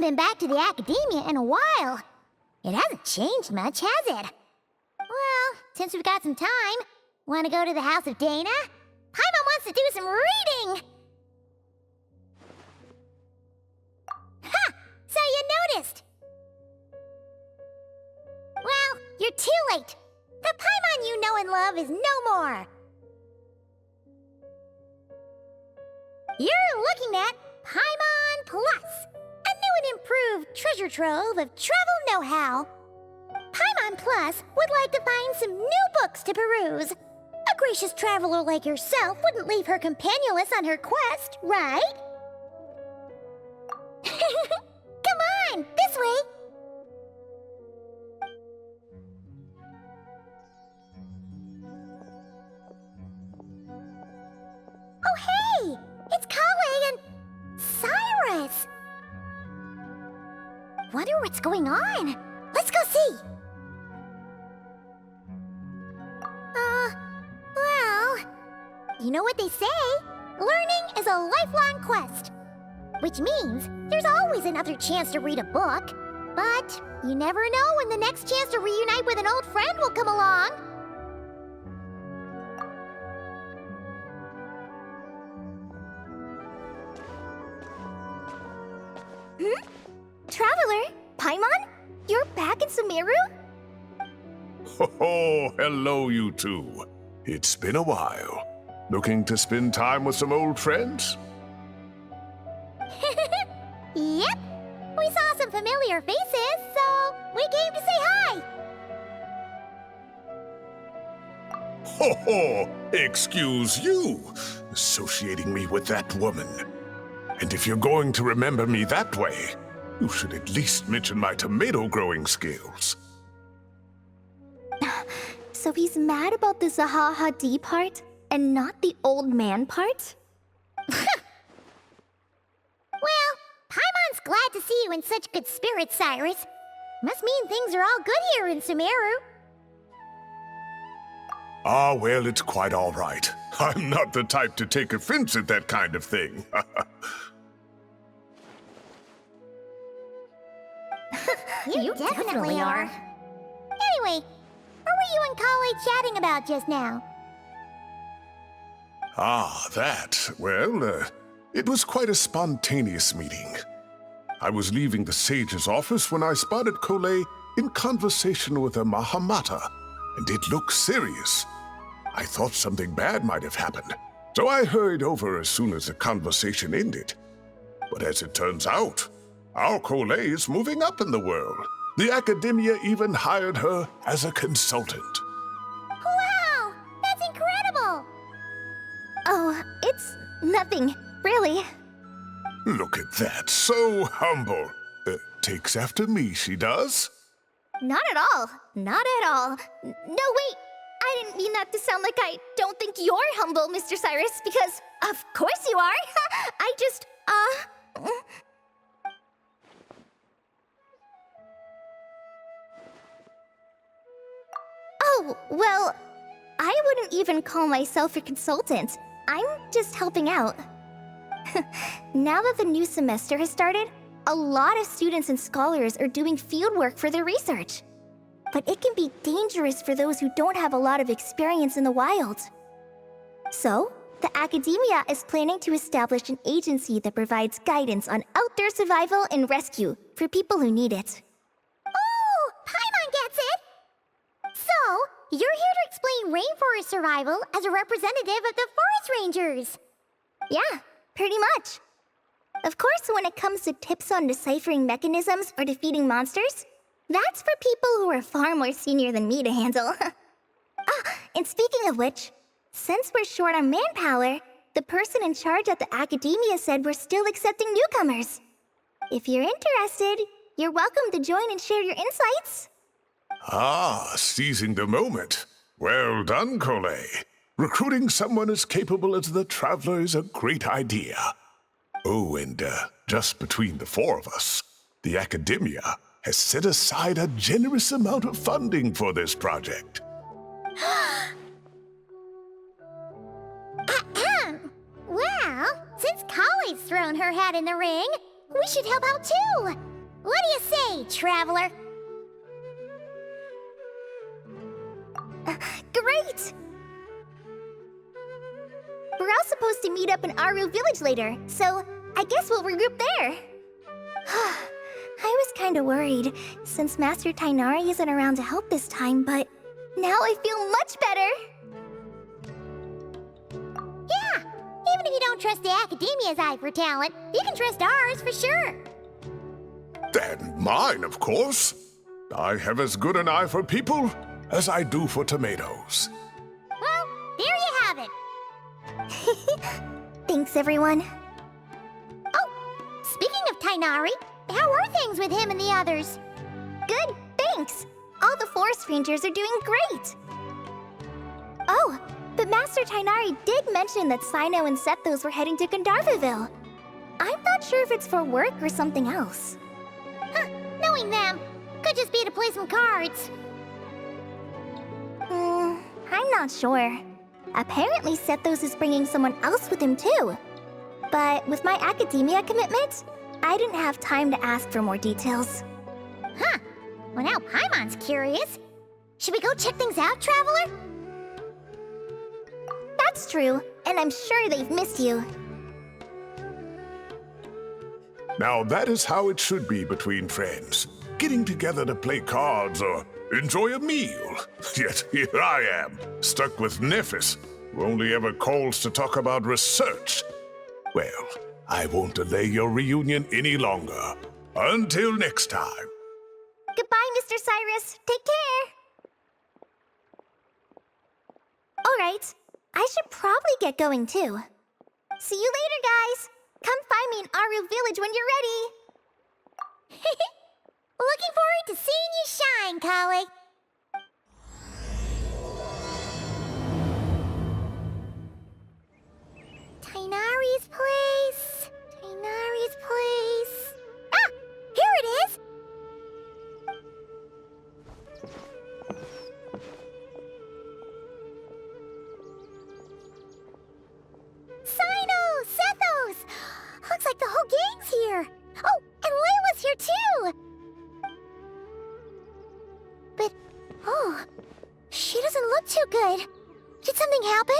been back to the academia in a while. It hasn't changed much, has it? Well, since we've got some time, want to go to the house of Dana? Paimon wants to do some reading! Ha! So you noticed! Well, you're too late. The Paimon you know and love is no more. You're looking at Paimon Plus, a new and improved treasure trove of travel know-how. Paimon Plus would like to find some new books to peruse. A gracious traveler like yourself wouldn't leave her companionless on her quest, right? Come on, this way! Oh hey! It's Kale and Cyrus! Wonder what's going on. Let's go see! Well, you know what they say? Learning is a lifelong quest. Which means there's always another chance to read a book. But you never know when the next chance to reunite with an old friend will come along. Traveler? Paimon? You're back in Sumeru? Oh, hello, you two. It's been a while. Looking to spend time with some old friends? Yep. We saw some familiar faces, so we came to say hi. Ho ho! Excuse you, associating me with that woman. And if you're going to remember me that way, you should at least mention my tomato growing skills. So he's mad about the Zaha D part and not the old man part? Well, Paimon's glad to see you in such good spirits, Cyrus. Must mean things are all good here in Sumeru. Ah, well, it's quite all right. I'm not the type to take offense at that kind of thing. You definitely are. Anyway, what were you and Kale chatting about just now? Ah, that. Well, it was quite a spontaneous meeting. I was leaving the sage's office when I spotted Kale in conversation with a Mahamata, and it looked serious. I thought something bad might have happened, so I hurried over as soon as the conversation ended. But as it turns out, our Kale is moving up in the world. The academia even hired her as a consultant. Wow! That's incredible! Oh, it's nothing, really. Look at that, so humble. Takes after me, she does. Not at all. Not at all. No, wait. I didn't mean that to sound like I don't think you're humble, Mr. Cyrus, because of course you are. I just, Oh, well, I wouldn't even call myself a consultant. I'm just helping out. Now that the new semester has started, a lot of students and scholars are doing fieldwork for their research. But it can be dangerous for those who don't have a lot of experience in the wild. So, the academia is planning to establish an agency that provides guidance on outdoor survival and rescue for people who need it. Oh, Paimon gets it! So, you're here to explain rainforest survival as a representative of the forest rangers. Yeah, pretty much. Of course, when it comes to tips on deciphering mechanisms or defeating monsters, that's for people who are far more senior than me to handle. And speaking of which, since we're short on manpower, the person in charge at the academia said we're still accepting newcomers. If you're interested, you're welcome to join and share your insights. Ah, seizing the moment. Well done, Kale. Recruiting someone as capable as the Traveler is a great idea. Oh, and just between the four of us, the academia has set aside a generous amount of funding for this project. Well, since Kale's thrown her hat in the ring, we should help out too. What do you say, traveler? Great! We're all supposed to meet up in Aru Village later, so I guess we'll regroup there. I was kinda worried, since Master Tainari isn't around to help this time, but now I feel much better! Yeah, even if you don't trust the Academia's eye for talent, you can trust ours for sure. And mine, of course. I have as good an eye for people as I do for tomatoes. Well, there you have it. Thanks, everyone. Oh, speaking of Tainari, how are things with him and the others? Good, thanks! All the forest rangers are doing great! Oh, but Master Tainari did mention that Sino and Sethos were heading to Gandharvaville. I'm not sure if it's for work or something else. Huh, knowing them, could just be to play some cards. I'm not sure. Apparently Sethos is bringing someone else with him too. But with my academia commitment, I didn't have time to ask for more details. Huh, well now Paimon's curious. Should we go check things out, traveler? That's true, and I'm sure they've missed you. Now that is how it should be between friends. Getting together to play cards or enjoy a meal. Yet here I am, stuck with Nephis, who only ever calls to talk about research. Well, I won't delay your reunion any longer. Until next time. Goodbye, Mr. Cyrus. Take care. All right, I should probably get going too. See you later, guys. Come find me in Aru Village when you're ready. Looking forward to seeing you shine, colleague. Tainari's place. Tainari's place. Ah! Here it is! Sino! Sethos! Looks like the whole gang's here. Oh, and Layla's here too! But, oh, she doesn't look too good. Did something happen?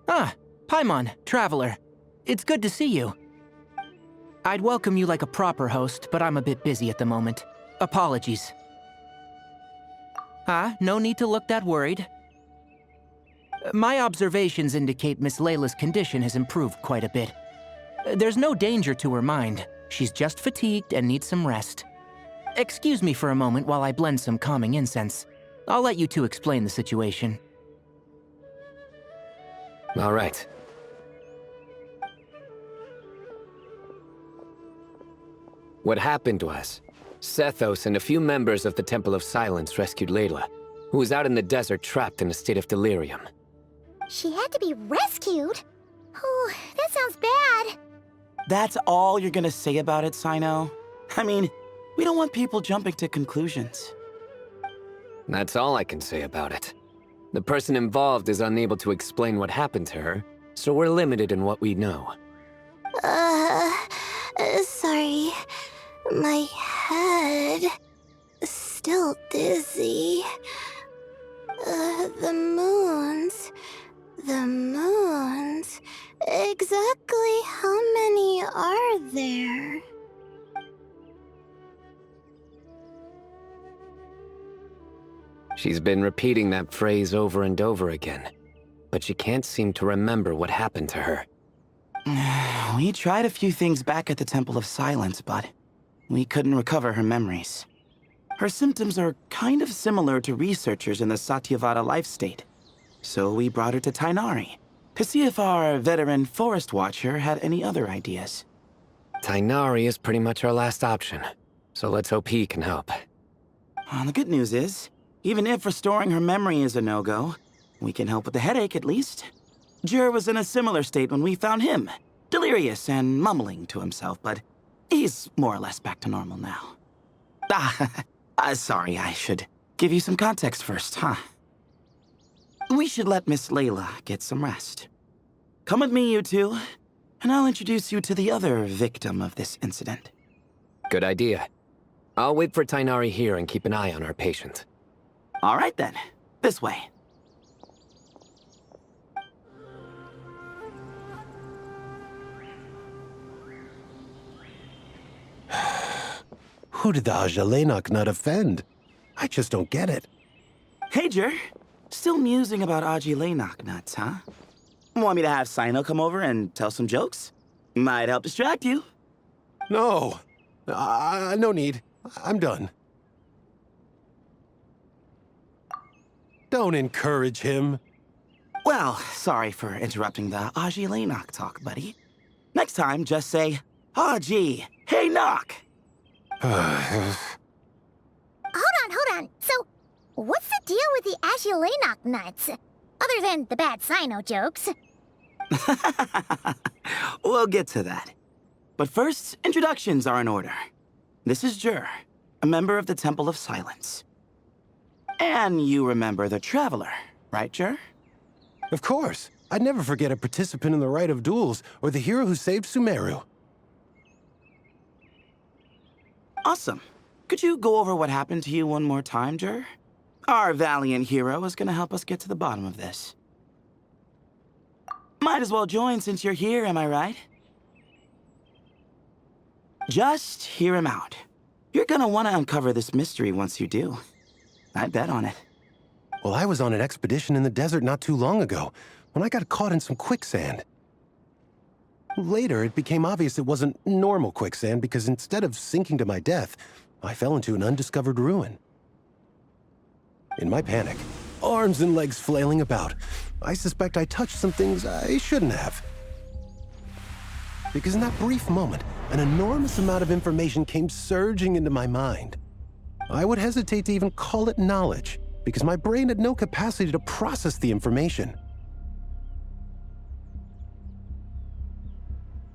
Ah, Paimon, Traveler. It's good to see you. I'd welcome you like a proper host, but I'm a bit busy at the moment. Apologies. No need to look that worried. My observations indicate Miss Layla's condition has improved quite a bit. There's no danger to her mind. She's just fatigued and needs some rest. Excuse me for a moment while I blend some calming incense. I'll let you two explain the situation. All right. What happened was, Sethos and a few members of the Temple of Silence rescued Layla, who was out in the desert trapped in a state of delirium. She had to be rescued? Oh, that sounds bad. That's all you're gonna say about it, Sino? I mean, we don't want people jumping to conclusions. That's all I can say about it. The person involved is unable to explain what happened to her, so we're limited in what we know. Sorry. My head is still dizzy. The moons. Exactly how many are there? She's been repeating that phrase over and over again, but she can't seem to remember what happened to her. We tried a few things back at the Temple of Silence, but we couldn't recover her memories. Her symptoms are kind of similar to researchers in the Satyavada life state. So we brought her to Tainari to see if our veteran forest watcher had any other ideas. Tainari is pretty much our last option, so let's hope he can help. The good news is, even if restoring her memory is a no-go, we can help with the headache at least. Jur was in a similar state when we found him, delirious and mumbling to himself, but he's more or less back to normal now. Sorry, I should give you some context first, huh? We should let Miss Layla get some rest. Come with me, you two, and I'll introduce you to the other victim of this incident. Good idea. I'll wait for Tainari here and keep an eye on our patient. All right then. This way. Who did the Ajalenok nut offend? I just don't get it. Hey, Jer. Still musing about Aji nuts, huh? Want me to have Sino come over and tell some jokes? Might help distract you. No. No need. I'm done. Don't encourage him. Well, sorry for interrupting the Aji talk, buddy. Next time, just say, Aji, hey knock. Hold on. So, what's the deal with the Agilenok nuts? Other than the bad Sino jokes. We'll get to that. But first, introductions are in order. This is Jer, a member of the Temple of Silence. And you remember the Traveler, right, Jer? Of course. I'd never forget a participant in the Rite of Duels or the hero who saved Sumeru. Awesome. Could you go over what happened to you one more time, Jer? Our valiant hero is gonna help us get to the bottom of this. Might as well join since you're here, am I right? Just hear him out. You're gonna want to uncover this mystery once you do. I bet on it. Well, I was on an expedition in the desert not too long ago, when I got caught in some quicksand. Later, it became obvious it wasn't normal quicksand because instead of sinking to my death, I fell into an undiscovered ruin. In my panic, arms and legs flailing about, I suspect I touched some things I shouldn't have. Because in that brief moment, an enormous amount of information came surging into my mind. I would hesitate to even call it knowledge, because my brain had no capacity to process the information.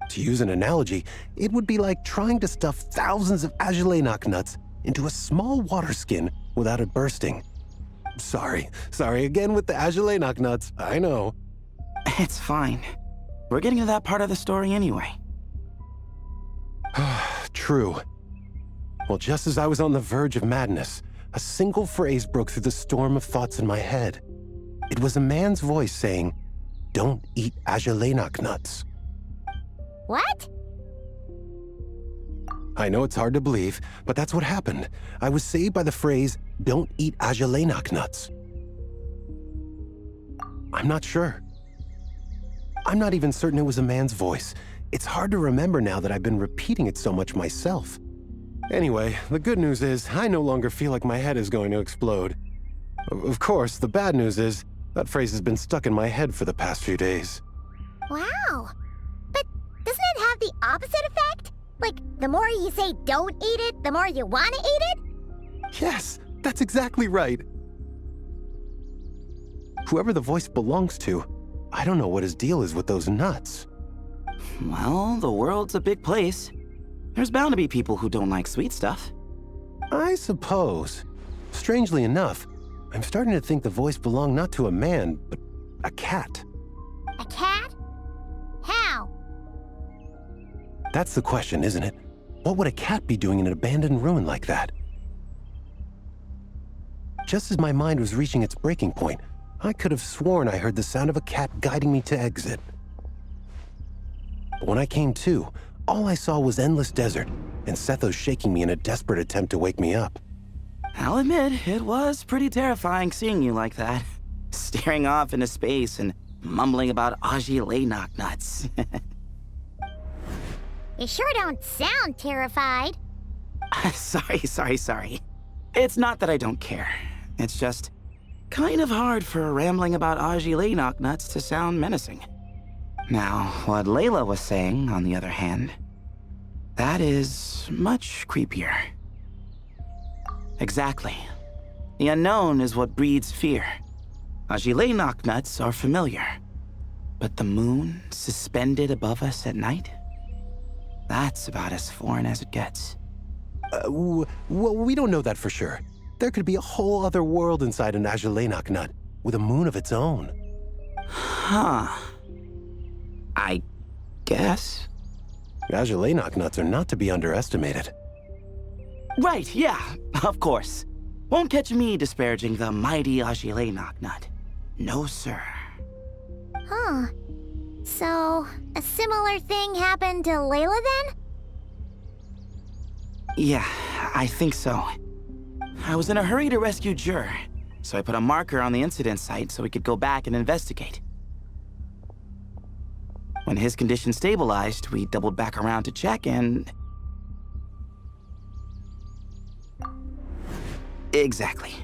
To use an analogy, it would be like trying to stuff thousands of Ajalenok nuts into a small water skin without it bursting. Sorry again with the Ajalenok nuts, I know. It's fine. We're getting to that part of the story anyway. True. Well, just as I was on the verge of madness, a single phrase broke through the storm of thoughts in my head. It was a man's voice saying, "Don't eat Ajalenok nuts." What? I know it's hard to believe, but that's what happened. I was saved by the phrase, "Don't eat Ajalenok nuts." I'm not sure. I'm not even certain it was a man's voice. It's hard to remember now that I've been repeating it so much myself. Anyway, the good news is I no longer feel like my head is going to explode. Of course, the bad news is that phrase has been stuck in my head for the past few days. Wow. But doesn't it have the opposite effect? Like, the more you say don't eat it, the more you want to eat it? Yes, that's exactly right. Whoever the voice belongs to, I don't know what his deal is with those nuts. Well, the world's a big place. There's bound to be people who don't like sweet stuff. I suppose. Strangely enough, I'm starting to think the voice belonged not to a man, but a cat. A cat? How? That's the question, isn't it? What would a cat be doing in an abandoned ruin like that? Just as my mind was reaching its breaking point, I could have sworn I heard the sound of a cat guiding me to exit. But when I came to, all I saw was endless desert, and Sethos shaking me in a desperate attempt to wake me up. I'll admit, it was pretty terrifying seeing you like that. Staring off into space and mumbling about Aji nuts. You sure don't sound terrified. Sorry. It's not that I don't care. It's just kind of hard for rambling about Aji nuts to sound menacing. Now, what Layla was saying, on the other hand, that is much creepier. Exactly. The unknown is what breeds fear. Aji nuts are familiar. But the moon suspended above us at night? That's about as foreign as it gets. Well, we don't know that for sure. There could be a whole other world inside an Ajalenok nut, with a moon of its own. Huh. I guess. Ajalenok nuts are not to be underestimated. Right, yeah, of course. Won't catch me disparaging the mighty Agile Knocknut. No, sir. Huh. So, a similar thing happened to Layla then? Yeah, I think so. I was in a hurry to rescue Jur, so I put a marker on the incident site so we could go back and investigate. When his condition stabilized, we doubled back around to check and... Exactly.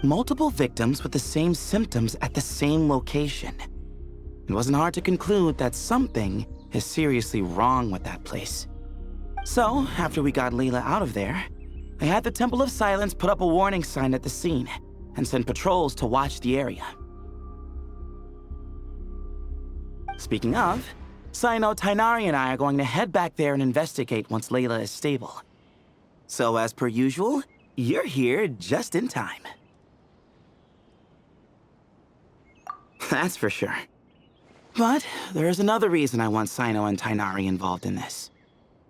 Multiple victims with the same symptoms at the same location. It wasn't hard to conclude that something is seriously wrong with that place. So, after we got Layla out of there, I had the Temple of Silence put up a warning sign at the scene and send patrols to watch the area. Speaking of, Sino, Tainari, and I are going to head back there and investigate once Layla is stable. So, as per usual, you're here just in time. That's for sure. But there's another reason I want Sino and Tainari involved in this.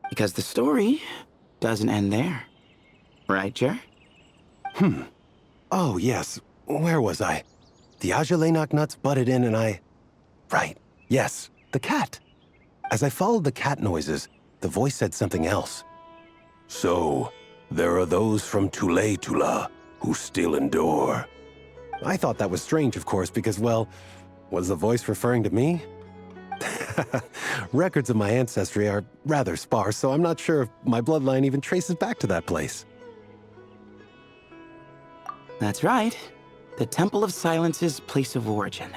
Because the story doesn't end there. Right, Jer? Oh, yes. Where was I? The Agile Knocknuts butted in and I... Right. Yes, the cat. As I followed the cat noises, the voice said something else. So, there are those from Tula who still endure. I thought that was strange, of course, because, well, was the voice referring to me? Records of my ancestry are rather sparse, so I'm not sure if my bloodline even traces back to that place. That's right. The Temple of Silence's place of origin.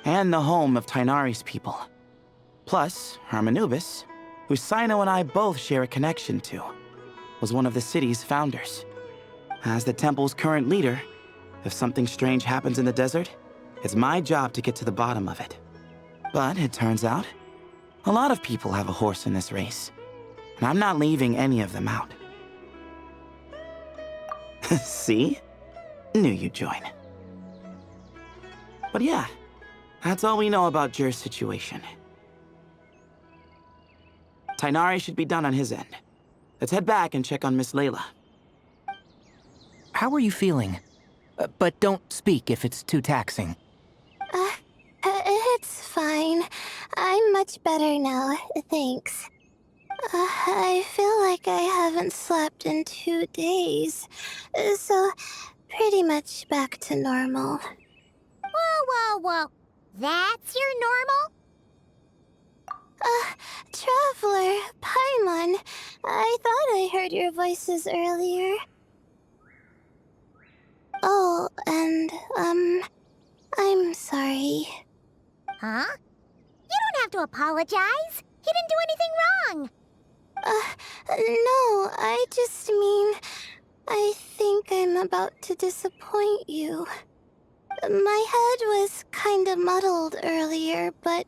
And the home of Tainari's people. Plus, Hermanubis, who Sino and I both share a connection to, was one of the city's founders. As the temple's current leader, if something strange happens in the desert, it's my job to get to the bottom of it. But it turns out, a lot of people have a horse in this race, and I'm not leaving any of them out. See? Knew you'd join. But yeah, that's all we know about Jur's situation. Tainari should be done on his end. Let's head back and check on Miss Layla. How are you feeling? But don't speak if it's too taxing. It's fine. I'm much better now, thanks. I feel like I haven't slept in 2 days, so pretty much back to normal. Whoa. That's your normal? Traveler, Paimon, I thought I heard your voices earlier. Oh, and, I'm sorry. Huh? You don't have to apologize. He didn't do anything wrong. No, I just mean, I think I'm about to disappoint you. My head was kinda muddled earlier, but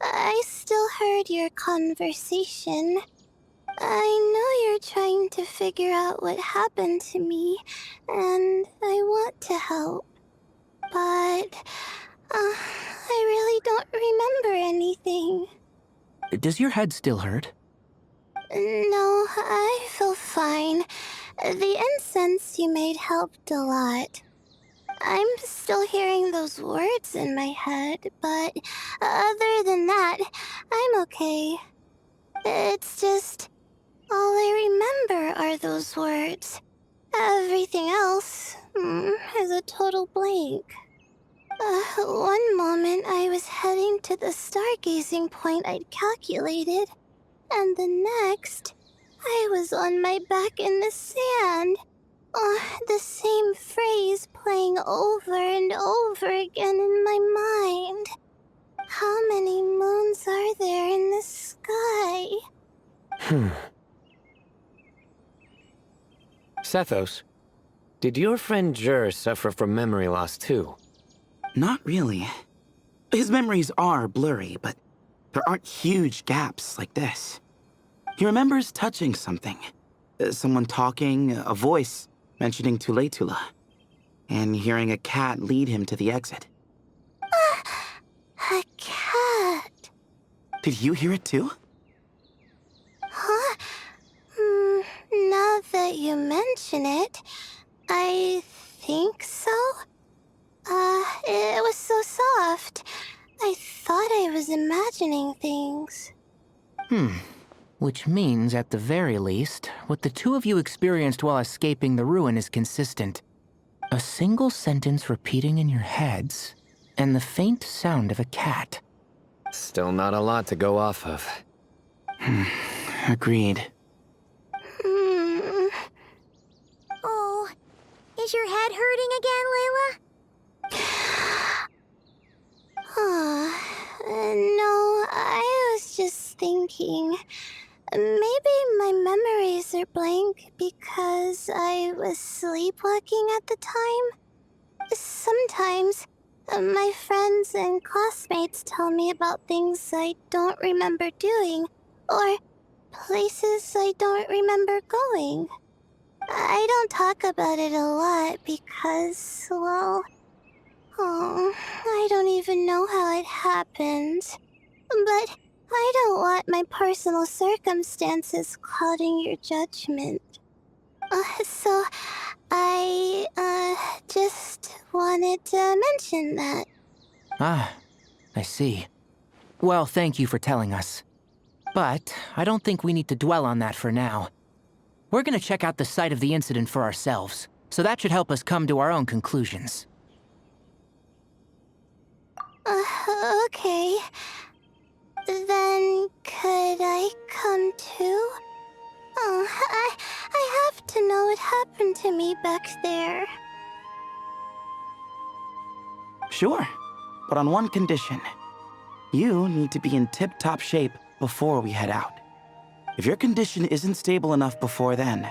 I still heard your conversation. I know you're trying to figure out what happened to me, and I want to help. But, I really don't remember anything. Does your head still hurt? No, I feel fine. The incense you made helped a lot. I'm still hearing those words in my head, but other than that, I'm okay. It's just, all I remember are those words. Everything else is a total blank. One moment I was heading to the stargazing point I'd calculated, and the next, I was on my back in the sand. The same phrase playing over and over again in my mind. How many moons are there in the sky? Sethos, did your friend Jur suffer from memory loss too? Not really. His memories are blurry, but there aren't huge gaps like this. He remembers touching something. Someone talking, a voice mentioning Tula, and hearing a cat lead him to the exit. A cat. Did you hear it too? that you mention it, I think so. It was so soft. I thought I was imagining things. Which means, at the very least, what the two of you experienced while escaping the ruin is consistent. A single sentence repeating in your heads, and the faint sound of a cat. Still not a lot to go off of. Agreed. Oh, is your head hurting again, Layla? No, I was just thinking. Maybe my memories are blank because I was sleepwalking at the time. Sometimes, my friends and classmates tell me about things I don't remember doing, or places I don't remember going. I don't talk about it a lot because, well, I don't even know how it happened. But I don't want my personal circumstances clouding your judgment. So I, just wanted to mention that. Ah, I see. Well, thank you for telling us. But I don't think we need to dwell on that for now. We're gonna check out the site of the incident for ourselves, so that should help us come to our own conclusions. Okay. Then could I come too? I have to know what happened to me back there. Sure, but on one condition. You need to be in tip-top shape before we head out. If your condition isn't stable enough before then,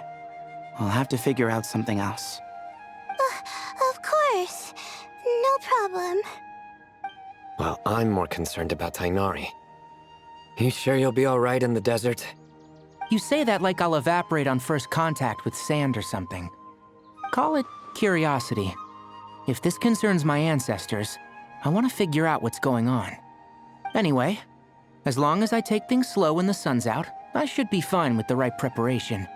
we'll have to figure out something else. Of course. No problem. Well, I'm more concerned about Tainari. You sure you'll be alright in the desert? You say that like I'll evaporate on first contact with sand or something. Call it curiosity. If this concerns my ancestors, I want to figure out what's going on. Anyway, as long as I take things slow when the sun's out, I should be fine with the right preparation.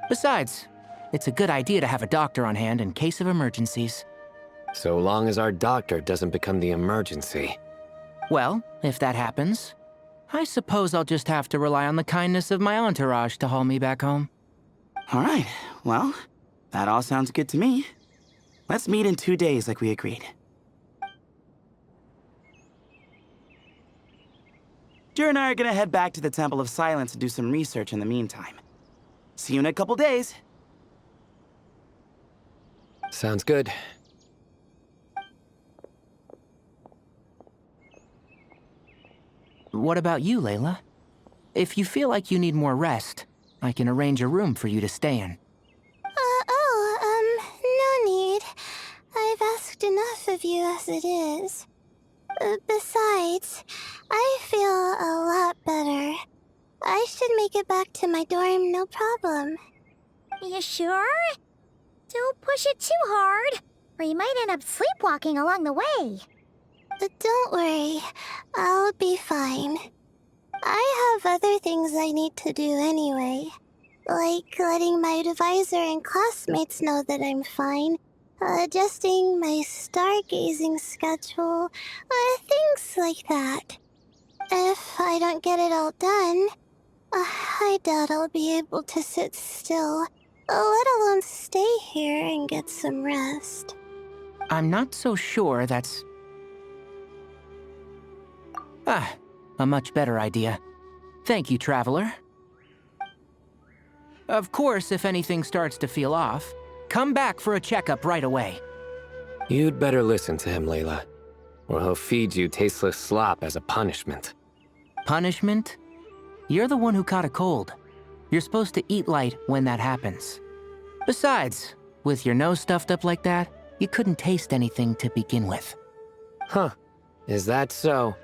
Besides, it's a good idea to have a doctor on hand in case of emergencies. So long as our doctor doesn't become the emergency. Well, if that happens, I suppose I'll just have to rely on the kindness of my entourage to haul me back home. All right, well, that all sounds good to me. Let's meet in 2 days like we agreed. Jer and I are gonna head back to the Temple of Silence and do some research in the meantime. See you in a couple days. Sounds good. What about you, Layla? If you feel like you need more rest, I can arrange a room for you to stay in. No need. I've asked enough of you as it is. Besides, I feel a lot better. I should make it back to my dorm, no problem. You sure? Don't push it too hard, or you might end up sleepwalking along the way. Don't worry, I'll be fine. I have other things I need to do anyway. Like letting my advisor and classmates know that I'm fine, adjusting my stargazing schedule, things like that. If I don't get it all done, I doubt I'll be able to sit still, let alone stay here and get some rest. I'm not so sure that's... a much better idea. Thank you, Traveler. Of course, if anything starts to feel off, come back for a checkup right away. You'd better listen to him, Layla, or he'll feed you tasteless slop as a punishment. Punishment? You're the one who caught a cold. You're supposed to eat light when that happens. Besides, with your nose stuffed up like that, you couldn't taste anything to begin with. Huh. Is that so?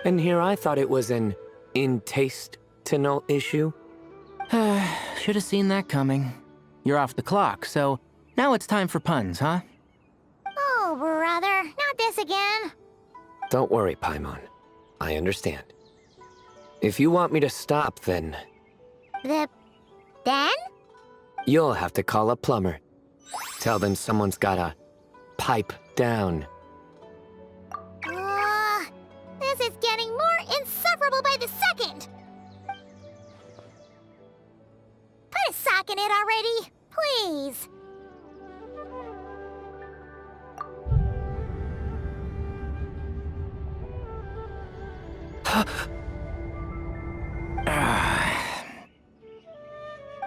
And here I thought it was an in-taste-to-no issue. Should have seen that coming. You're off the clock, so now it's time for puns, huh? Oh, brother, not this again. Don't worry, Paimon. I understand. If you want me to stop, then... Then? You'll have to call a plumber. Tell them someone's gotta pipe down. This is getting more insufferable by the second! Put a sock in it already, please!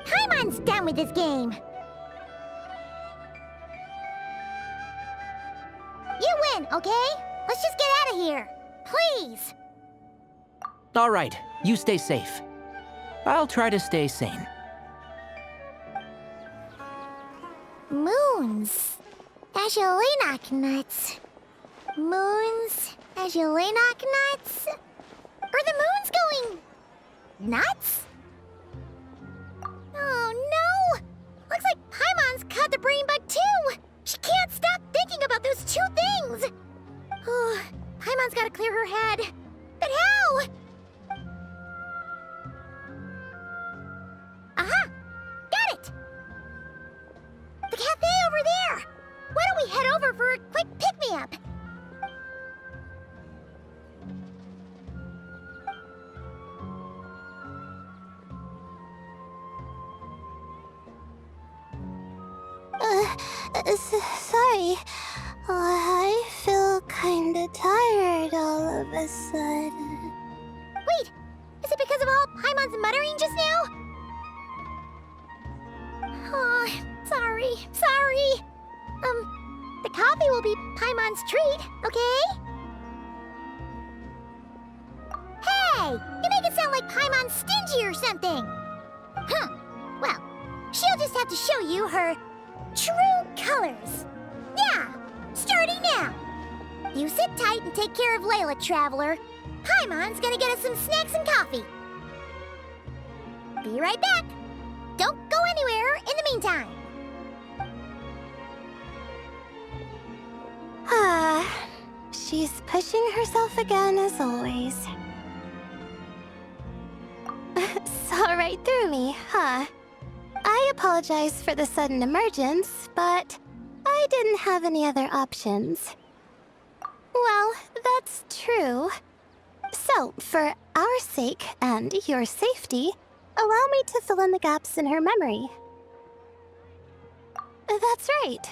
Paimon's done with this game. You win, okay? Let's just get out of here. Please! All right, you stay safe. I'll try to stay sane. Moons. Azulinoc nuts. Moons. Azulinoc nuts? Are the moons going... nuts? Oh no! Looks like Paimon's caught the brain bug too! She can't stop thinking about those two things! Oh, Paimon's gotta clear her head. But how? Aha! Got it! The cafe over there! Why don't we head over for a quick pick-me-up? Sorry. I feel kinda tired all of a sudden. Wait! Is it because of all Paimon's muttering just now? Oh, sorry. The coffee will be Paimon's treat, okay? Hey! You make it sound like Paimon's stingy or something! Huh. Well, she'll just have to show you her true colors. Yeah! Starting now! You sit tight and take care of Layla, Traveler. Paimon's gonna get us some snacks and coffee. Be right back. Don't go anywhere in the meantime. She's pushing herself again as always. Saw right through me, huh? I apologize for the sudden emergence, but I didn't have any other options. Well, that's true. So, for our sake and your safety, allow me to fill in the gaps in her memory. That's right.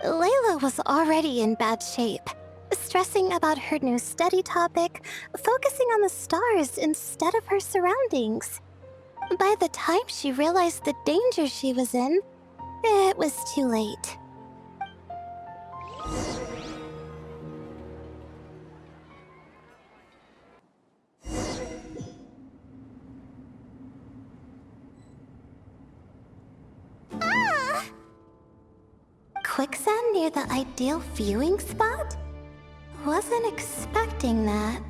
Layla was already in bad shape, stressing about her new study topic, focusing on the stars instead of her surroundings. By the time she realized the danger she was in, it was too late. Quicksand near the ideal viewing spot? Wasn't expecting that.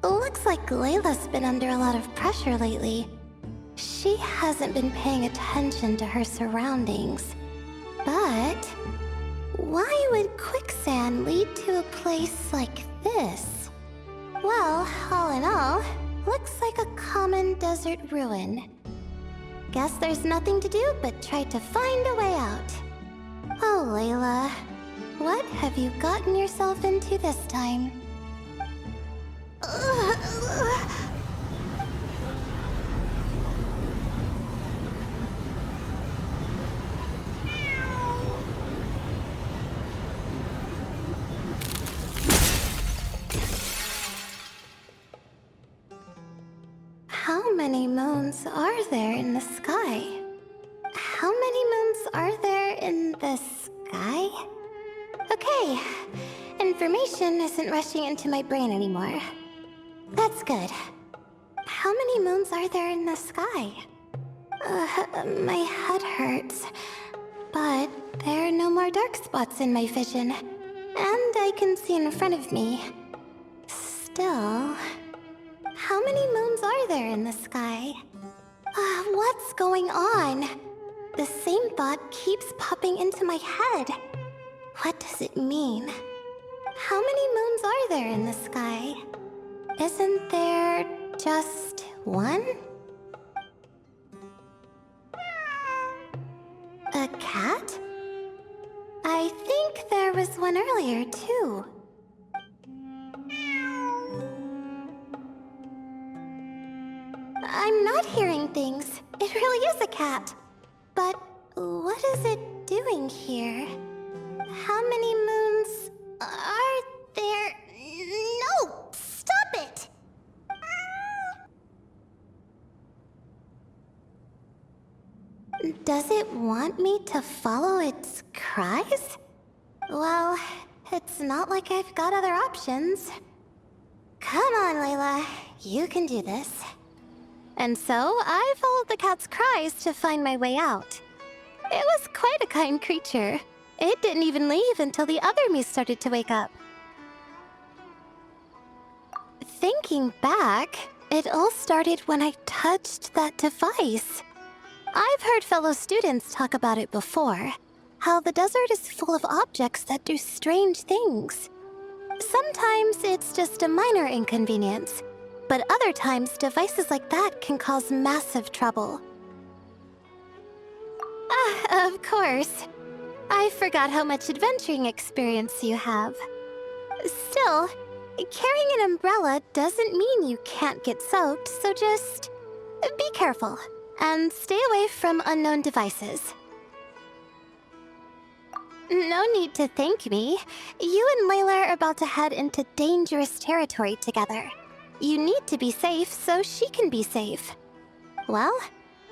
Looks like Layla's been under a lot of pressure lately. She hasn't been paying attention to her surroundings. But why would quicksand lead to a place like this? Well, all in all, looks like a common desert ruin. Guess there's nothing to do but try to find a way out. Oh, Layla, what have you gotten yourself into this time? How many moons are there in the sky? How many moons are there in the sky? Okay, information isn't rushing into my brain anymore. That's good. How many moons are there in the sky? My head hurts. But there are no more dark spots in my vision. And I can see in front of me. Still... how many moons are there in the sky? What's going on? The same thought keeps popping into my head. What does it mean? How many moons are there in the sky? Isn't there just one? one earlier, too. I'm not hearing things. It really is a cat. But what is it doing here? How many moons are there? No! Stop it! Does it want me to follow its cries? Well, it's not like I've got other options. Come on, Layla. You can do this. And so, I followed the cat's cries to find my way out. It was quite a kind creature. It didn't even leave until the other Mies started to wake up. Thinking back, it all started when I touched that device. I've heard fellow students talk about it before. How the desert is full of objects that do strange things. Sometimes it's just a minor inconvenience, but other times devices like that can cause massive trouble. Of course. I forgot how much adventuring experience you have. Still, carrying an umbrella doesn't mean you can't get soaked, so just be careful and stay away from unknown devices. No need to thank me. You and Layla are about to head into dangerous territory together. You need to be safe so she can be safe. Well,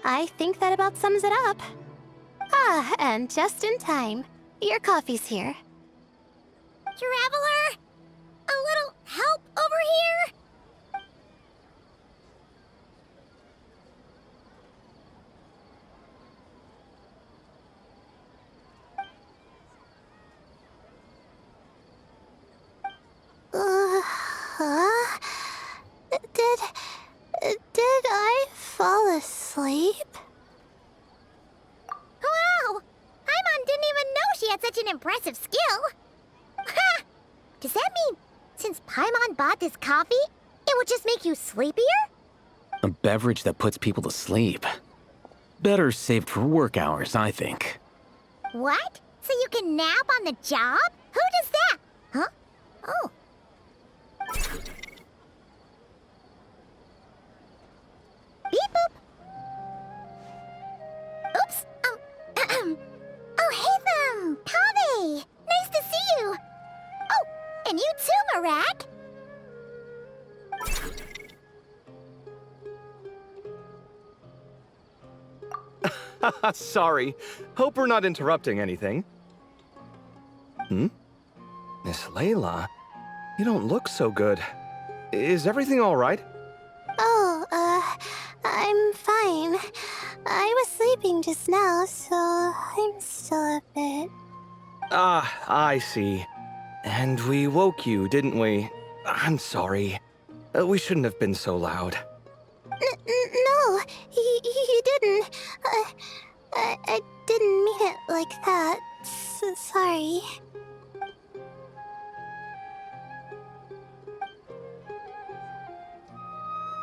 I think that about sums it up. Ah, and just in time. Your coffee's here. Traveler? A little help over here? Did I fall asleep? Wow! Paimon didn't even know she had such an impressive skill. Ha! Does that mean since Paimon bought this coffee, it would just make you sleepier? A beverage that puts people to sleep. Better saved for work hours, I think. What? So you can nap on the job? Who does that? Huh? Oh. Beep boop. Oops. Oh, hey them, Kaveh. Nice to see you. Oh, and you too, Marak. Sorry. Hope we're not interrupting anything. Miss Layla, you don't look so good. Is everything all right? Oh, I'm fine. I was sleeping just now, so I'm still a bit... Ah, I see. And we woke you, didn't we? I'm sorry. We shouldn't have been so loud. No, you didn't. I didn't mean it like that. Sorry.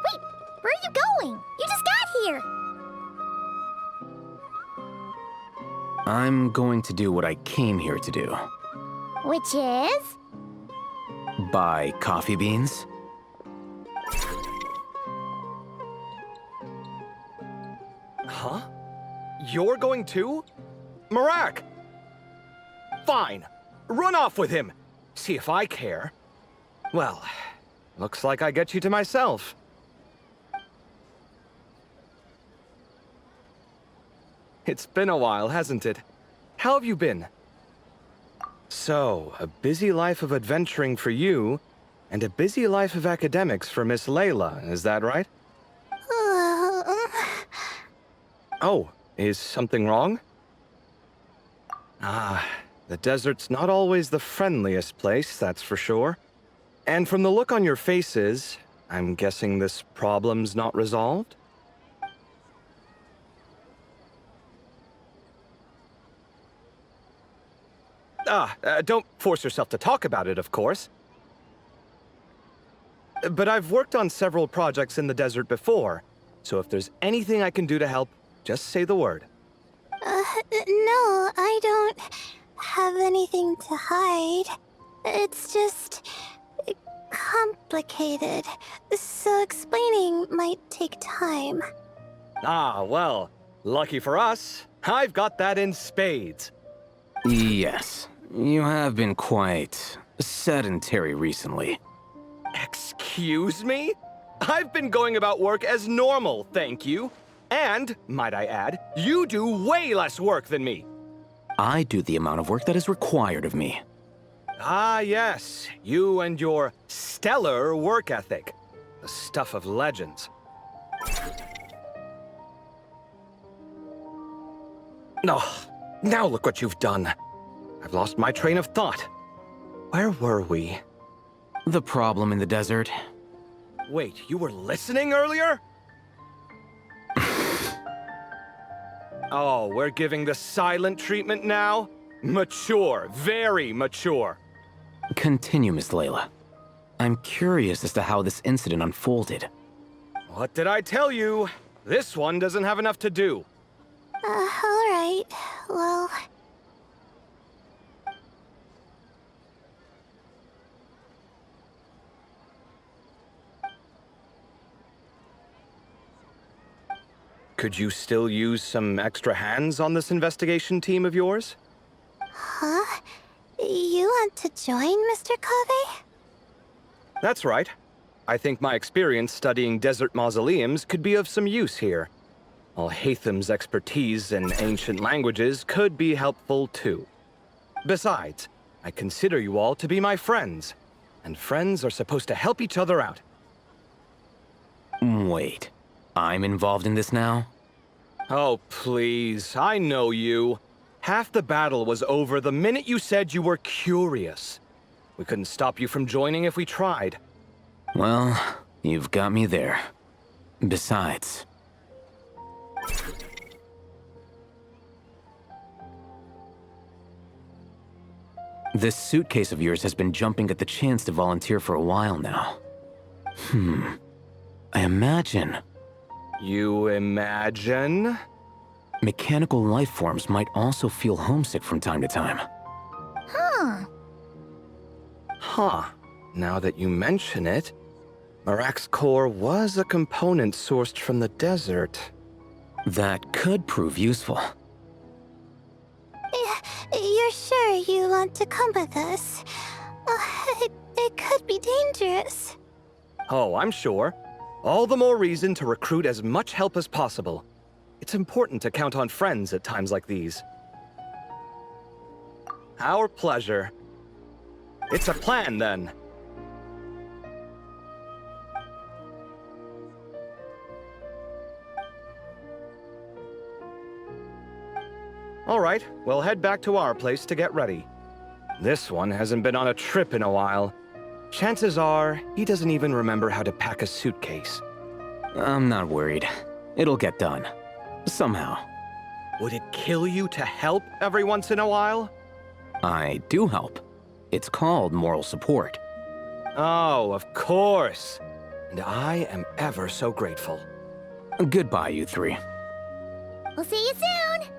Wait, where are you going? You just got here. I'm going to do what I came here to do. Which is? Buy coffee beans. Huh? You're going too? Marak! Fine. Run off with him. See if I care. Well, looks like I get you to myself. It's been a while, hasn't it? How have you been? So, a busy life of adventuring for you, and a busy life of academics for Miss Layla, is that right? Oh, is something wrong? Ah, the desert's not always the friendliest place, that's for sure. And from the look on your faces, I'm guessing this problem's not resolved? Don't force yourself to talk about it, of course. But I've worked on several projects in the desert before, so if there's anything I can do to help, just say the word. No, I don't... have anything to hide. It's just complicated, so explaining might take time. Ah, well, lucky for us, I've got that in spades. Yes, you have been quite sedentary recently. Excuse me? I've been going about work as normal, thank you. And, might I add, you do way less work than me. I do the amount of work that is required of me. Ah, yes, you and your stellar work ethic. The stuff of legends. Oh, now look what you've done. I've lost my train of thought. Where were we? The problem in the desert. Wait, you were listening earlier? Oh, we're giving the silent treatment now? Mature, very mature. Continue, Miss Layla. I'm curious as to how this incident unfolded. What did I tell you? This one doesn't have enough to do. Alright. Well... Could you still use some extra hands on this investigation team of yours? Huh? You want to join, Mr. Kave? That's right. I think my experience studying desert mausoleums could be of some use here. Al-Haytham's expertise in ancient languages could be helpful too. Besides, I consider you all to be my friends, and friends are supposed to help each other out. Wait, I'm involved in this now? Oh, please, I know you. Half the battle was over the minute you said you were curious. We couldn't stop you from joining if we tried. Well, you've got me there. Besides... this suitcase of yours has been jumping at the chance to volunteer for a while now. I imagine... You imagine? mechanical life forms might also feel homesick from time to time. Huh. Now that you mention it, Marak's core was a component sourced from the desert. That could prove useful. You're sure you want to come with us? It could be dangerous. Oh, I'm sure. All the more reason to recruit as much help as possible. It's important to count on friends at times like these. Our pleasure. It's a plan, then. All right, we'll head back to our place to get ready. This one hasn't been on a trip in a while. Chances are, he doesn't even remember how to pack a suitcase. I'm not worried. It'll get done. Somehow. Would it kill you to help every once in a while? I do help. It's called moral support. Oh, of course. And I am ever so grateful. Goodbye, you three. We'll see you soon!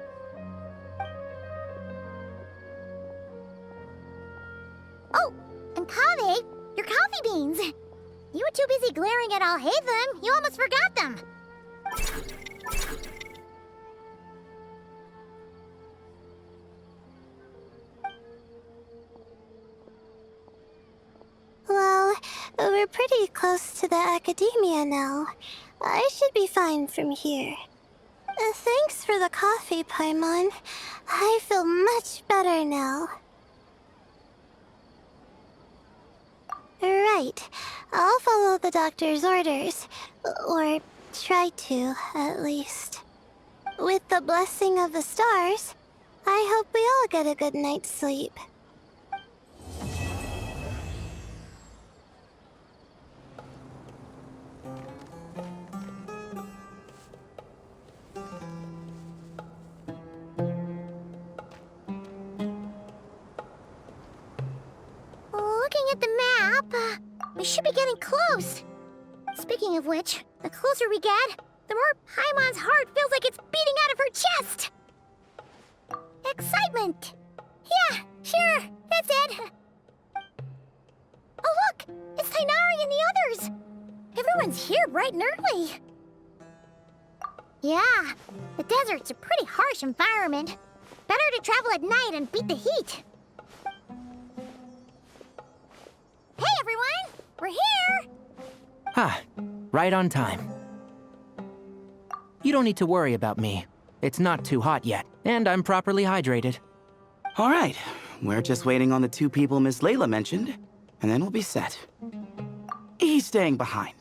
Oh, and Kave, your coffee beans! You were too busy glaring at Al-Haytham, you almost forgot them! Well, we're pretty close to the academia now. I should be fine from here. Thanks for the coffee, Paimon. I feel much better now. Right. I'll follow the doctor's orders. Or try to, at least. With the blessing of the stars, I hope we all get a good night's sleep. Looking at the map, we should be getting close. Speaking of which, the closer we get, the more Paimon's heart feels like it's beating out of her chest. Excitement! Yeah, sure. That's it. Oh, look! It's Tainari and the others! Everyone's here bright and early. Yeah, the desert's a pretty harsh environment. Better to travel at night and beat the heat. Hey, everyone! We're here! Ah, right on time. You don't need to worry about me. It's not too hot yet, and I'm properly hydrated. All right, we're just waiting on the 2 people Miss Layla mentioned, and then we'll be set. He's staying behind.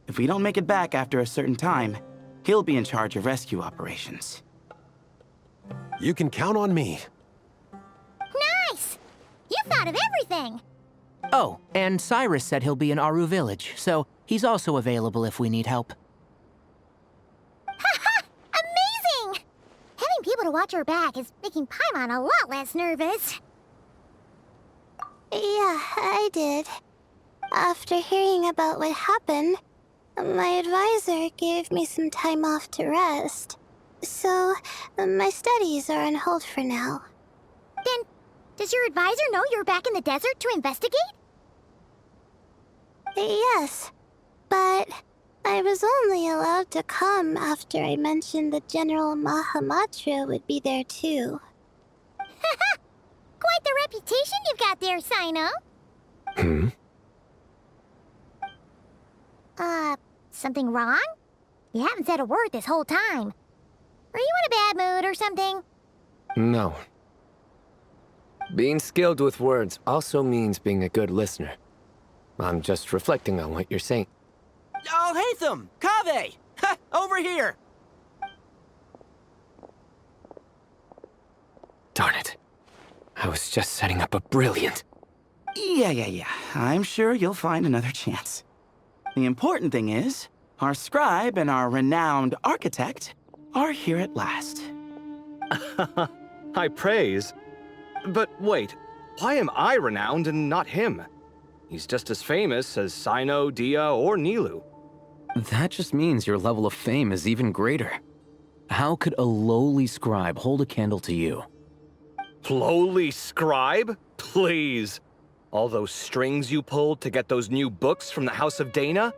If we don't make it back after a certain time, he'll be in charge of rescue operations. You can count on me. Nice! You thought of everything! Oh, and Cyrus said he'll be in Aru Village, so he's also available if we need help. Haha! Amazing! Having people to watch our back is making Paimon a lot less nervous. Yeah, I did. After hearing about what happened, my advisor gave me some time off to rest. So, my studies are on hold for now. Then, does your advisor know you're back in the desert to investigate? Yes, but I was only allowed to come after I mentioned that General Mahamatra would be there too. Haha! Quite the reputation you've got there, Sino. Something wrong? You haven't said a word this whole time. Are you in a bad mood or something? No. Being skilled with words also means being a good listener. I'm just reflecting on what you're saying. Oh, Hatham! Kaveh! Ha! Over here! Darn it. I was just setting up a brilliant... Yeah. I'm sure you'll find another chance. The important thing is, our scribe and our renowned architect are here at last. High praise. But wait, why am I renowned and not him? He's just as famous as Sino, Dia, or Nilu. That just means your level of fame is even greater. How could a lowly scribe hold a candle to you? Lowly scribe? Please. All those strings you pulled to get those new books from the House of Dana?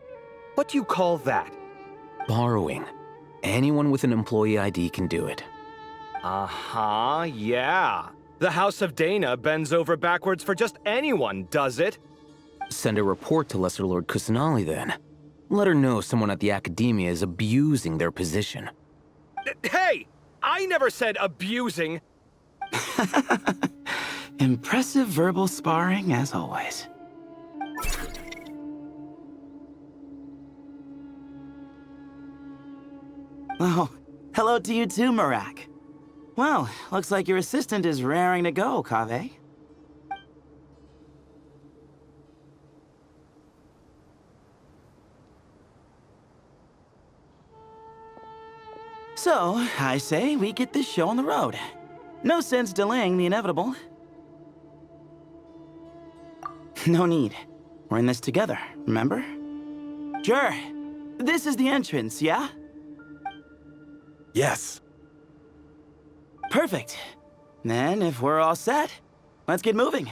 What do you call that? Borrowing. Anyone with an employee ID can do it. Uh-huh, yeah. The House of Dana bends over backwards for just anyone, does it? Send a report to Lesser Lord Kusanali then. Let her know someone at the Academia is abusing their position. Hey! I never said abusing! Impressive verbal sparring, as always. Oh, hello to you too, Marak. Well, looks like your assistant is raring to go, Kaveh. So, I say we get this show on the road. No sense delaying the inevitable. No need. We're in this together, remember? Sure. This is the entrance, yeah? Yes. Perfect. Then, if we're all set, let's get moving.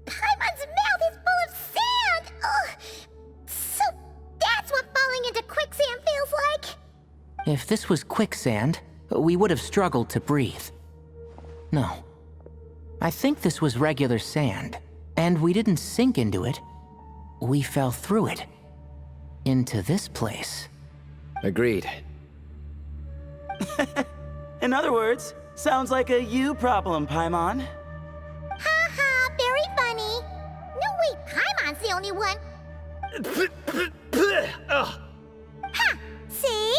Paimon's mouth is full of sand! Ugh. So that's what falling into quicksand feels like? If this was quicksand, we would have struggled to breathe. No. I think this was regular sand, and we didn't sink into it. We fell through it. Into this place. Agreed. In other words, sounds like a you problem, Paimon. Ha ha, very funny. No way, Paimon's the only one. Ugh. Ha! See?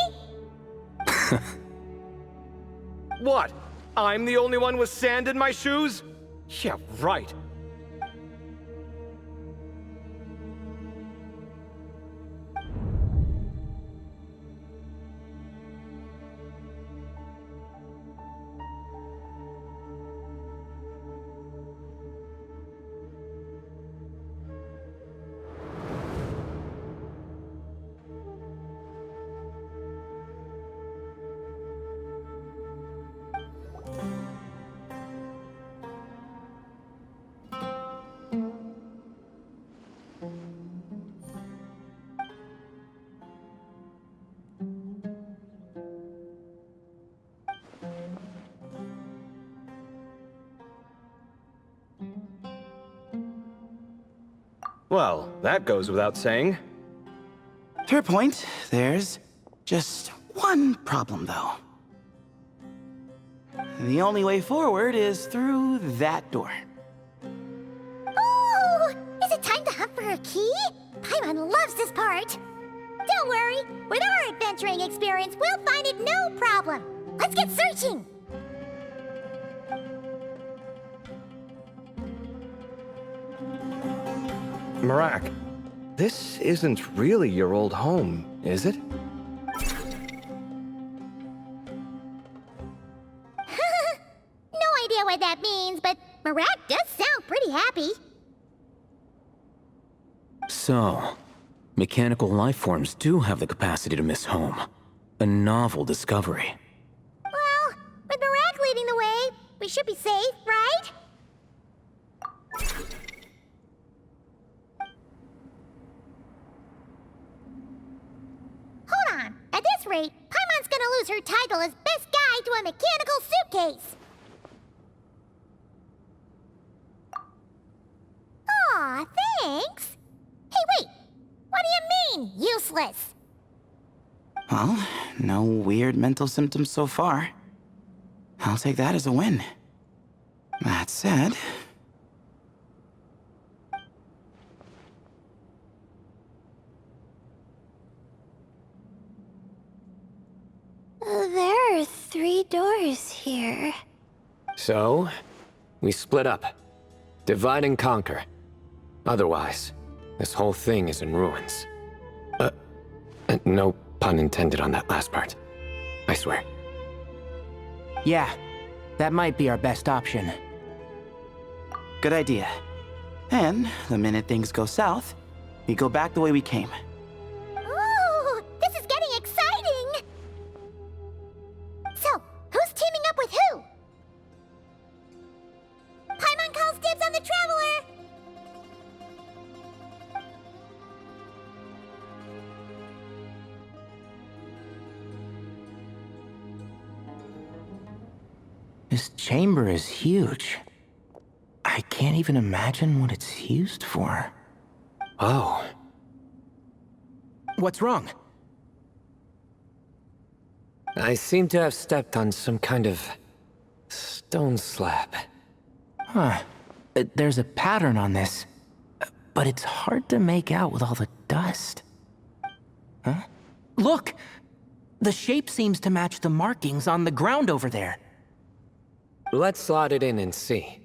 What? I'm the only one with sand in my shoes? Yeah, right. Well, that goes without saying. Fair point. There's just one problem, though. The only way forward is through that door. Ooh! Is it time to hunt for a key? Paimon loves this part. Don't worry. With our adventuring experience, we'll find it no problem. Let's get searching. Marak, this isn't really your old home, is it? No idea what that means, but Marat does sound pretty happy. So, mechanical life forms do have the capacity to miss home. A novel discovery. Well, with Marat leading the way, we should be safe, right? Hold on. At this rate, Paimon's gonna lose her title as best guide to a mechanical suitcase. Aw, thanks. Hey, wait. What do you mean, useless? Well, no weird mental symptoms so far. I'll take that as a win. That said... There are 3 doors here. So, we split up. Divide and conquer. Otherwise, this whole thing is in ruins. No pun intended on that last part. I swear. Yeah, that might be our best option. Good idea. And the minute things go south, we go back the way we came. Ooh, this is getting exciting! So, who's teaming up with who? Paimon calls dibs on the Traveler! This chamber is huge. I can't even imagine what it's used for. Oh. What's wrong? I seem to have stepped on some kind of stone slab. Huh. There's a pattern on this, but it's hard to make out with all the dust. Huh? Look! The shape seems to match the markings on the ground over there. Let's slot it in and see.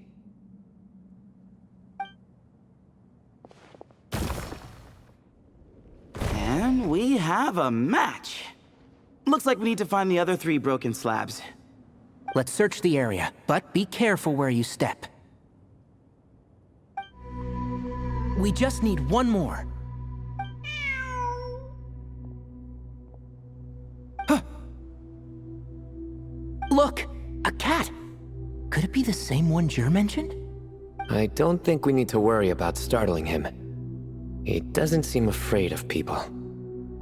And we have a match. Looks like we need to find the other 3 broken slabs. Let's search the area, but be careful where you step. We just need one more. Huh. Look! A cat! Could it be the same one Jer mentioned? I don't think we need to worry about startling him. He doesn't seem afraid of people.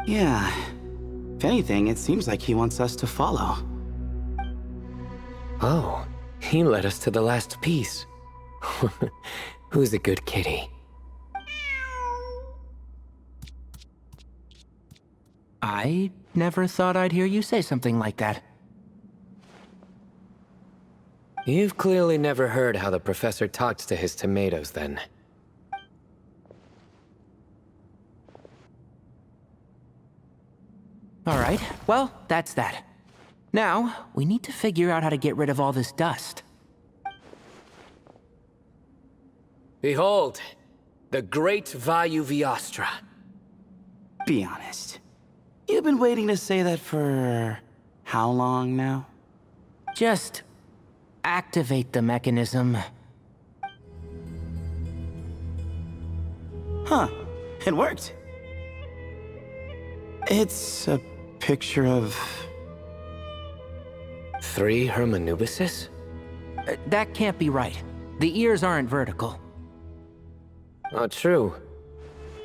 Yeah. If anything, it seems like he wants us to follow. Oh, he led us to the last piece. Who's a good kitty? I never thought I'd hear you say something like that. You've clearly never heard how the professor talks to his tomatoes, then. Alright, well, that's that. Now, we need to figure out how to get rid of all this dust. Behold, the great Vayu Viastra. Be honest. You've been waiting to say that for... how long now? Just activate the mechanism. Huh. It worked. It's a picture of... 3 Hermanubises? That can't be right. The ears aren't vertical. Oh, true.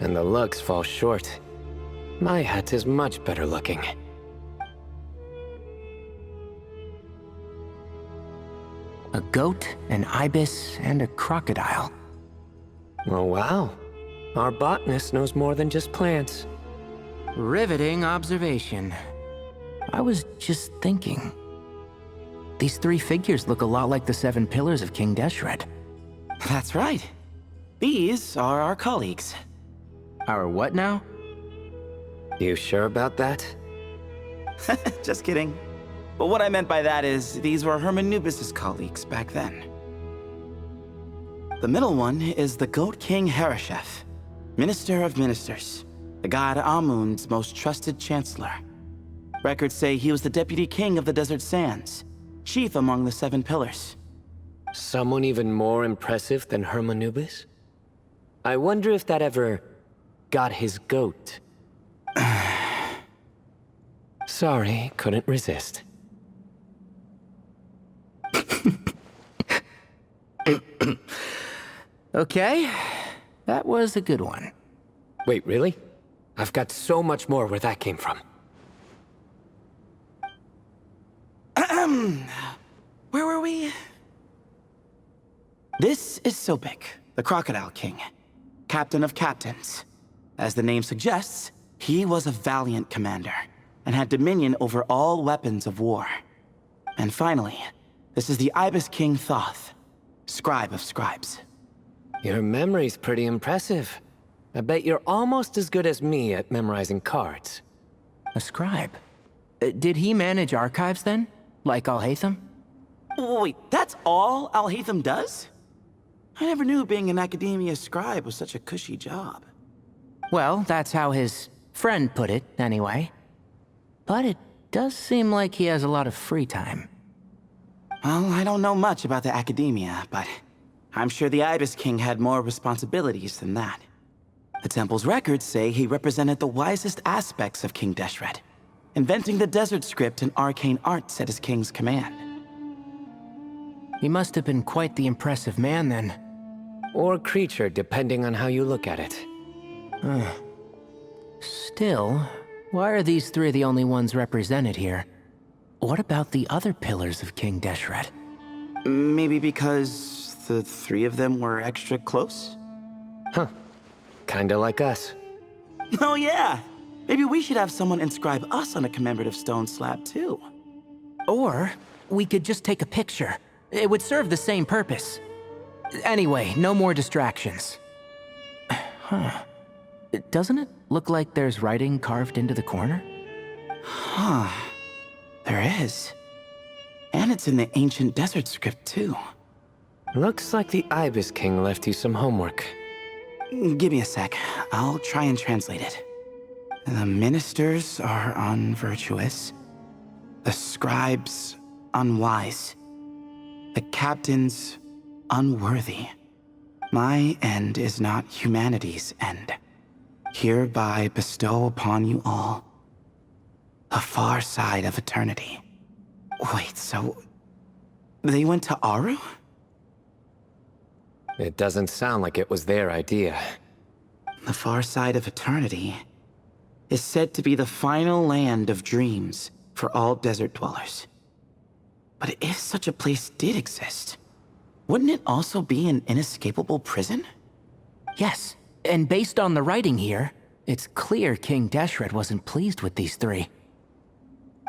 And the lugs fall short. My hat is much better looking. A goat, an ibis, and a crocodile. Oh, wow. Our botanist knows more than just plants. Riveting observation. I was just thinking. These three figures look a lot like the 7 pillars of King Deshret. That's right. These are our colleagues. Our what now? You sure about that? Just kidding. But what I meant by that is, these were Hermanubis' colleagues back then. The middle one is the Goat King Hereshef, Minister of Ministers, the god Amun's most trusted chancellor. Records say he was the deputy king of the Desert Sands, chief among the 7 pillars. Someone even more impressive than Hermanubis? I wonder if that ever got his goat. Sorry, couldn't resist. Okay, that was a good one. Wait, really? I've got so much more where that came from. Where were we? This is Sobek, the Crocodile King, captain of captains. As the name suggests, he was a valiant commander and had dominion over all weapons of war. And finally, this is the Ibis King Thoth, scribe of scribes. Your memory's pretty impressive. I bet you're almost as good as me at memorizing cards. A scribe? Did he manage archives then? Like Alhaitham? Wait, that's all Alhaitham does? I never knew being an academia scribe was such a cushy job. Well, that's how his friend put it, anyway. But it does seem like he has a lot of free time. Well, I don't know much about the academia, but I'm sure the Ibis King had more responsibilities than that. The temple's records say he represented the wisest aspects of King Deshret, inventing the desert script and arcane arts at his king's command. He must have been quite the impressive man then. Or creature, depending on how you look at it. Still, why are these three the only ones represented here? What about the other pillars of King Deshret? Maybe because the 3 of them were extra close? Huh. Kinda like us. Oh yeah! Maybe we should have someone inscribe us on a commemorative stone slab too. Or we could just take a picture. It would serve the same purpose. Anyway, no more distractions. Huh. Doesn't it look like there's writing carved into the corner? Huh. There is. And it's in the ancient desert script too. Looks like the Ibis King left you some homework. Give me a sec. I'll try and translate it. The ministers are unvirtuous. The scribes unwise. The captains unworthy. My end is not humanity's end. Hereby bestow upon you all the far side of eternity. Wait, so they went to Aru? It doesn't sound like it was their idea. The far side of eternity is said to be the final land of dreams for all desert dwellers. But if such a place did exist, wouldn't it also be an inescapable prison? Yes, and based on the writing here, it's clear King Deshret wasn't pleased with these three.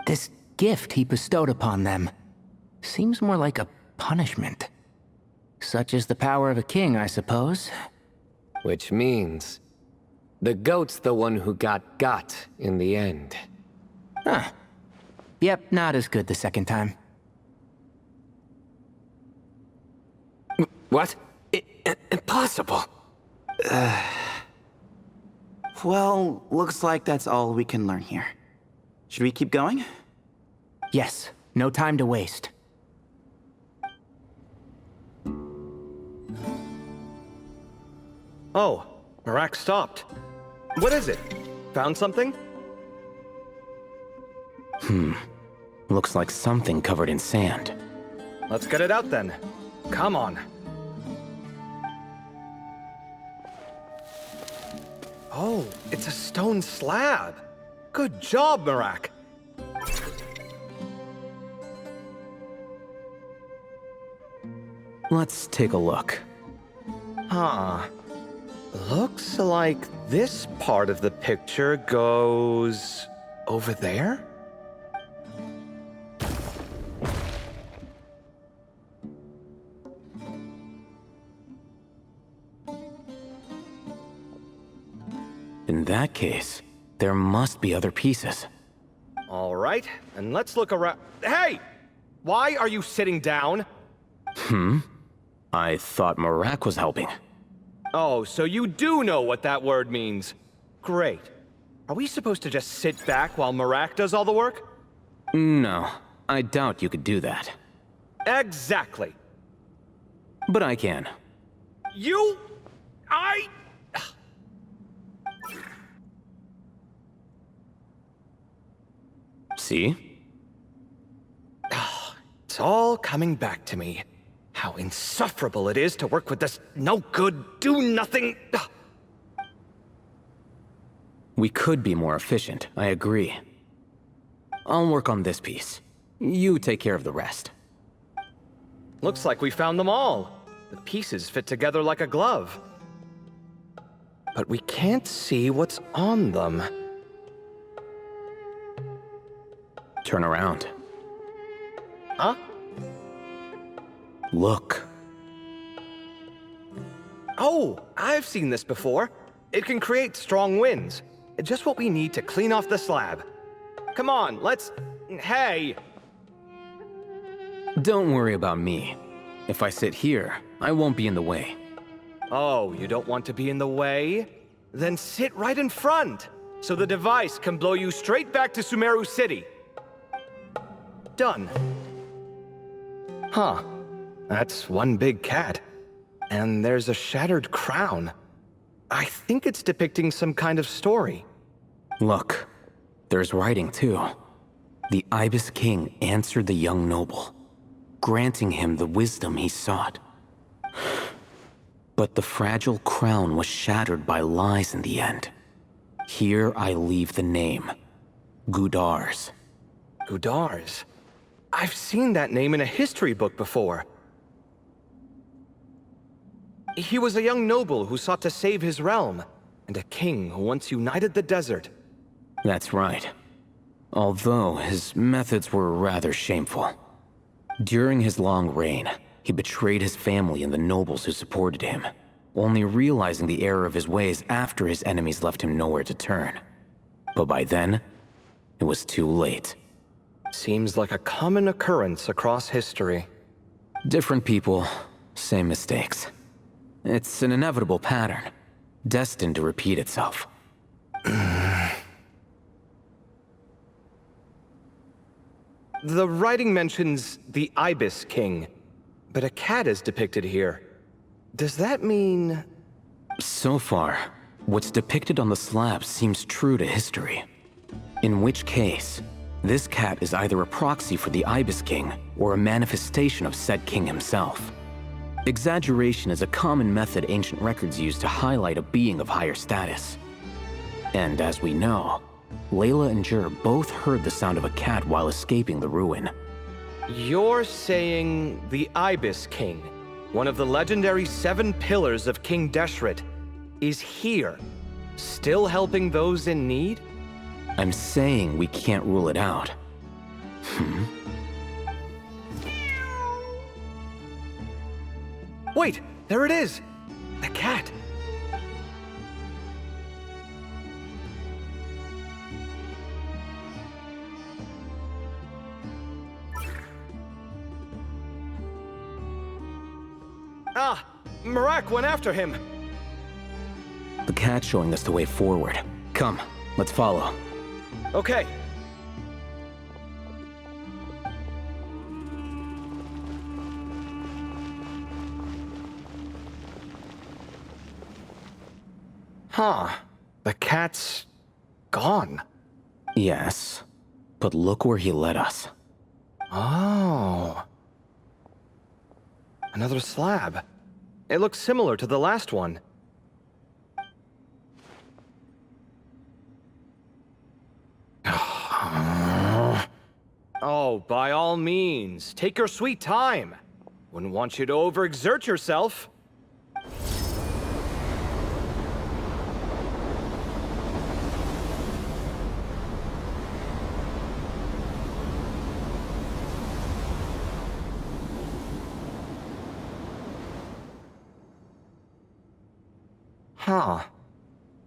This gift he bestowed upon them seems more like a punishment. Such is the power of a king, I suppose. Which means the goat's the one who got in the end. Huh. Yep, not as good the second time. What? Impossible. Well, looks like that's all we can learn here. Should we keep going? Yes, no time to waste. Oh, Marak stopped. What is it? Found something? Looks like something covered in sand. Let's get it out then. Come on. Oh, it's a stone slab. Good job, Marak. Let's take a look. Huh. Looks like this part of the picture goes over there? In that case, there must be other pieces. All right, and let's look around. Hey! Why are you sitting down? I thought Marak was helping. Oh, so you do know what that word means. Great. Are we supposed to just sit back while Marak does all the work? No, I doubt you could do that. Exactly. But I can. See? It's all coming back to me. How insufferable it is to work with this no-good, do-nothing... We could be more efficient, I agree. I'll work on this piece. You take care of the rest. Looks like we found them all. The pieces fit together like a glove. But we can't see what's on them. Turn around. Huh? Look. Oh, I've seen this before. It can create strong winds. Just what we need to clean off the slab. Come on, let's... Hey! Don't worry about me. If I sit here, I won't be in the way. Oh, you don't want to be in the way? Then sit right in front, so the device can blow you straight back to Sumeru City. Done. Huh. That's one big cat. And there's a shattered crown. I think it's depicting some kind of story. Look, there's writing too. The Ibis King answered the young noble, granting him the wisdom he sought. But the fragile crown was shattered by lies in the end. Here I leave the name, Gudars. Gudars? I've seen that name in a history book before. He was a young noble who sought to save his realm, and a king who once united the desert. That's right. Although his methods were rather shameful. During his long reign, he betrayed his family and the nobles who supported him, only realizing the error of his ways after his enemies left him nowhere to turn. But by then, it was too late. Seems like a common occurrence across history. Different people, same mistakes. It's an inevitable pattern, destined to repeat itself. The writing mentions the Ibis King, but a cat is depicted here. Does that mean... So far, what's depicted on the slab seems true to history. In which case, this cat is either a proxy for the Ibis King or a manifestation of said king himself. Exaggeration is a common method ancient records use to highlight a being of higher status. And as we know, Layla and Jur both heard the sound of a cat while escaping the ruin. You're saying the Ibis King, one of the legendary 7 pillars of King Deshret, is here, still helping those in need? I'm saying we can't rule it out. Wait, there it is! The cat! Ah! Marak went after him! The cat's showing us the way forward. Come, let's follow. Okay. Huh. The cat's... gone. Yes, but look where he led us. Oh. Another slab. It looks similar to the last one. Oh, by all means, take your sweet time. Wouldn't want you to overexert yourself. Huh.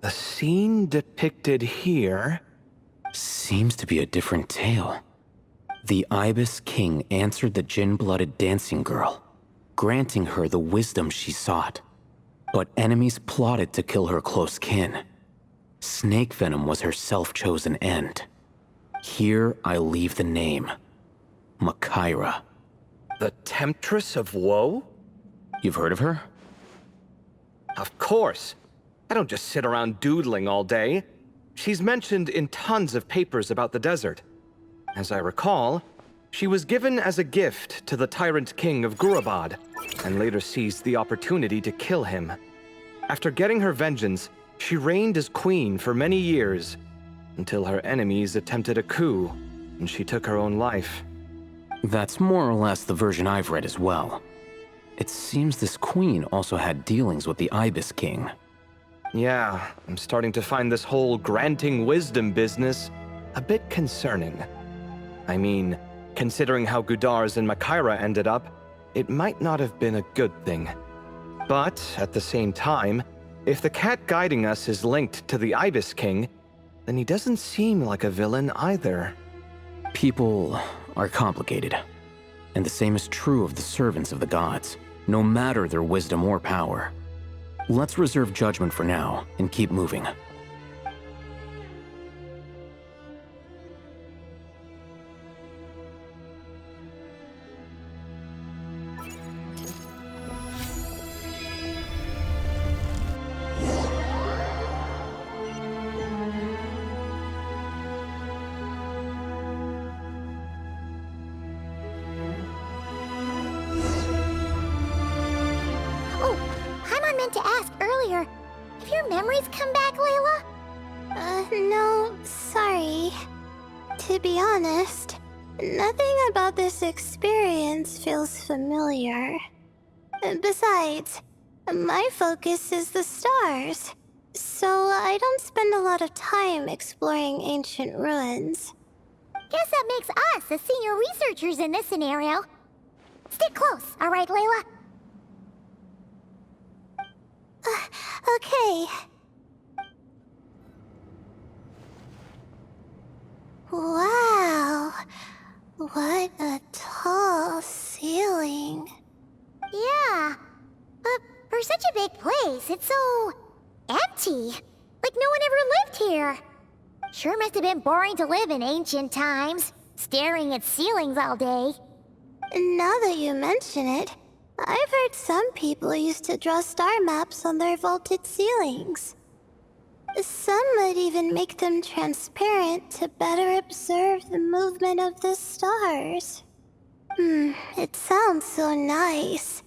The scene depicted here... Seems to be a different tale. The Ibis King answered the Jinn-blooded dancing girl, granting her the wisdom she sought. But enemies plotted to kill her close kin. Snake venom was her self-chosen end. Here I leave the name. Makaira. The Temptress of Woe? You've heard of her? Of course. I don't just sit around doodling all day. She's mentioned in tons of papers about the desert. As I recall, she was given as a gift to the tyrant king of Gurabad, and later seized the opportunity to kill him. After getting her vengeance, she reigned as queen for many years, until her enemies attempted a coup, and she took her own life. That's more or less the version I've read as well. It seems this queen also had dealings with the Ibis King. Yeah, I'm starting to find this whole granting wisdom business a bit concerning. I mean, considering how Gudar's and Makaira ended up, it might not have been a good thing. But, at the same time, if the cat guiding us is linked to the Ibis King, then he doesn't seem like a villain either. People are complicated, and the same is true of the servants of the gods, no matter their wisdom or power. Let's reserve judgment for now, and keep moving. To ask earlier, have your memories come back, Layla? No, sorry. To be honest, nothing about this experience feels familiar. Besides, my focus is the stars, so I don't spend a lot of time exploring ancient ruins. Guess that makes us the senior researchers in this scenario. Stick close, all right, Layla? Okay. Wow. What a tall ceiling. Yeah. But for such a big place, it's so... empty. Like no one ever lived here. Sure must have been boring to live in ancient times, staring at ceilings all day. Now that you mention it, I've heard some people used to draw star maps on their vaulted ceilings. Some might even make them transparent to better observe the movement of the stars. It sounds so nice.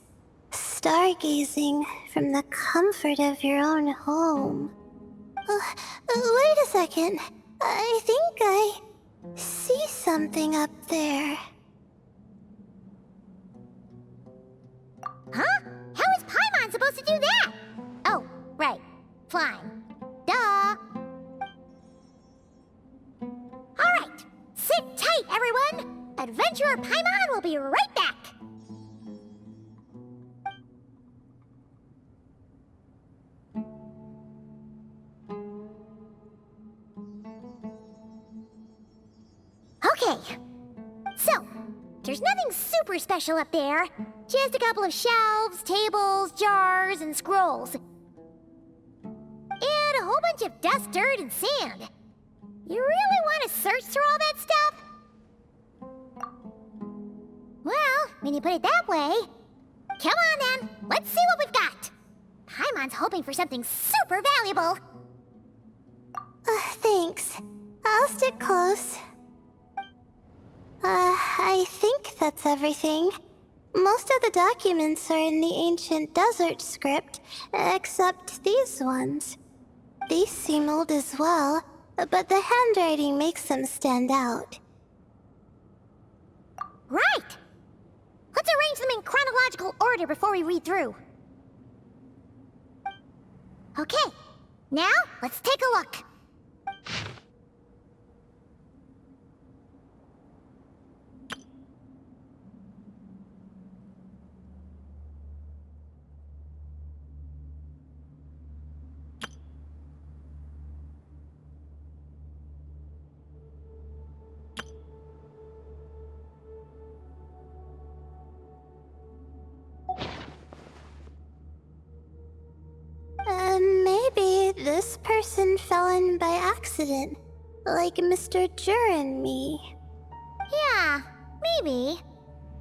Stargazing from the comfort of your own home. Wait a second. I think I see something up there. Huh? How is Paimon supposed to do that? Oh, right. Flying. Duh. Alright. Sit tight, everyone. Adventurer Paimon will be right back. Okay. So, there's nothing super special up there. Just a couple of shelves, tables, jars, and scrolls. And a whole bunch of dust, dirt, and sand. You really want to search through all that stuff? Well, when you put it that way... Come on then, let's see what we've got. Paimon's hoping for something super valuable. Thanks. I'll stick close. I think that's everything. Most of the documents are in the ancient desert script, except these ones. These seem old as well, but the handwriting makes them stand out. Right! Let's arrange them in chronological order before we read through. Okay, now let's take a look. this person fell in by accident, like Mr. Jur and me. Yeah, maybe.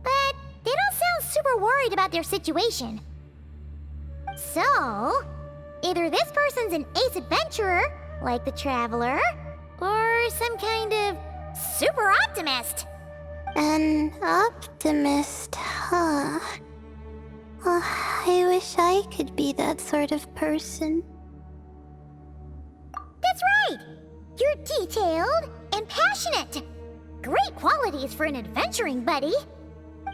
But they don't sound super worried about their situation. So, either this person's an ace adventurer, like the Traveler, or some kind of super optimist. An optimist, huh? I wish I could be that sort of person. That's right! You're detailed and passionate. Great qualities for an adventuring buddy.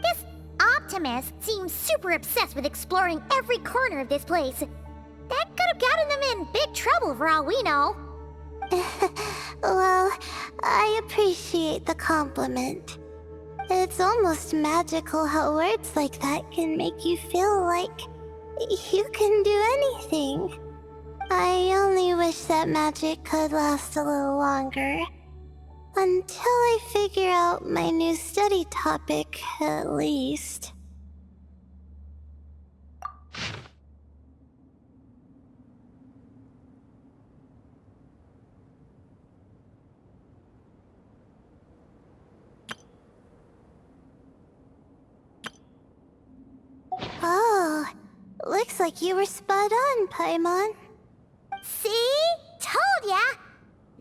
This optimist seems super obsessed with exploring every corner of this place. That could have gotten them in big trouble for all we know. Well, I appreciate the compliment. It's almost magical how words like that can make you feel like you can do anything. I only wish that magic could last a little longer. Until I figure out my new study topic, at least. Oh, looks like you were spot on, Paimon. See? Told ya!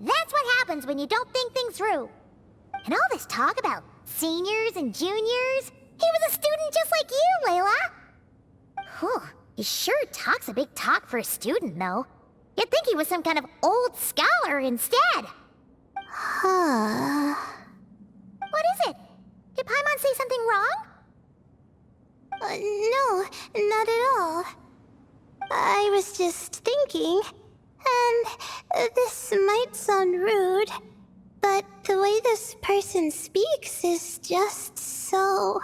That's what happens when you don't think things through. And all this talk about seniors and juniors, he was a student just like you, Layla. Whew, he sure talks a big talk for a student, though. You'd think he was some kind of old scholar instead. Huh. What is it? Did Paimon say something wrong? No, not at all. I was just thinking, and this might sound rude, but the way this person speaks is just so...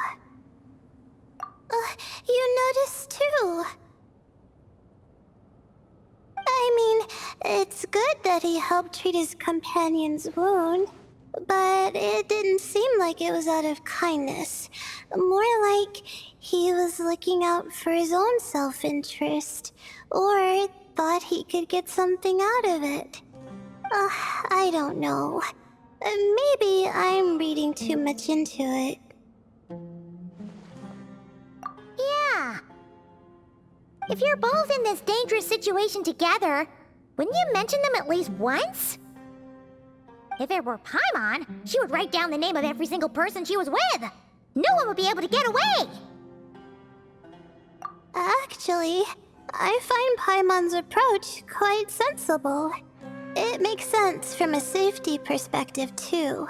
you noticed too. I mean, it's good that he helped treat his companion's wound, but it didn't seem like it was out of kindness. More like he was looking out for his own self-interest, or thought he could get something out of it. I don't know. Maybe I'm reading too much into it. Yeah. If you're both in this dangerous situation together, wouldn't you mention them at least once? If it were Paimon, she would write down the name of every single person she was with. No one would be able to get away. Actually, I find Paimon's approach quite sensible. It makes sense from a safety perspective, too.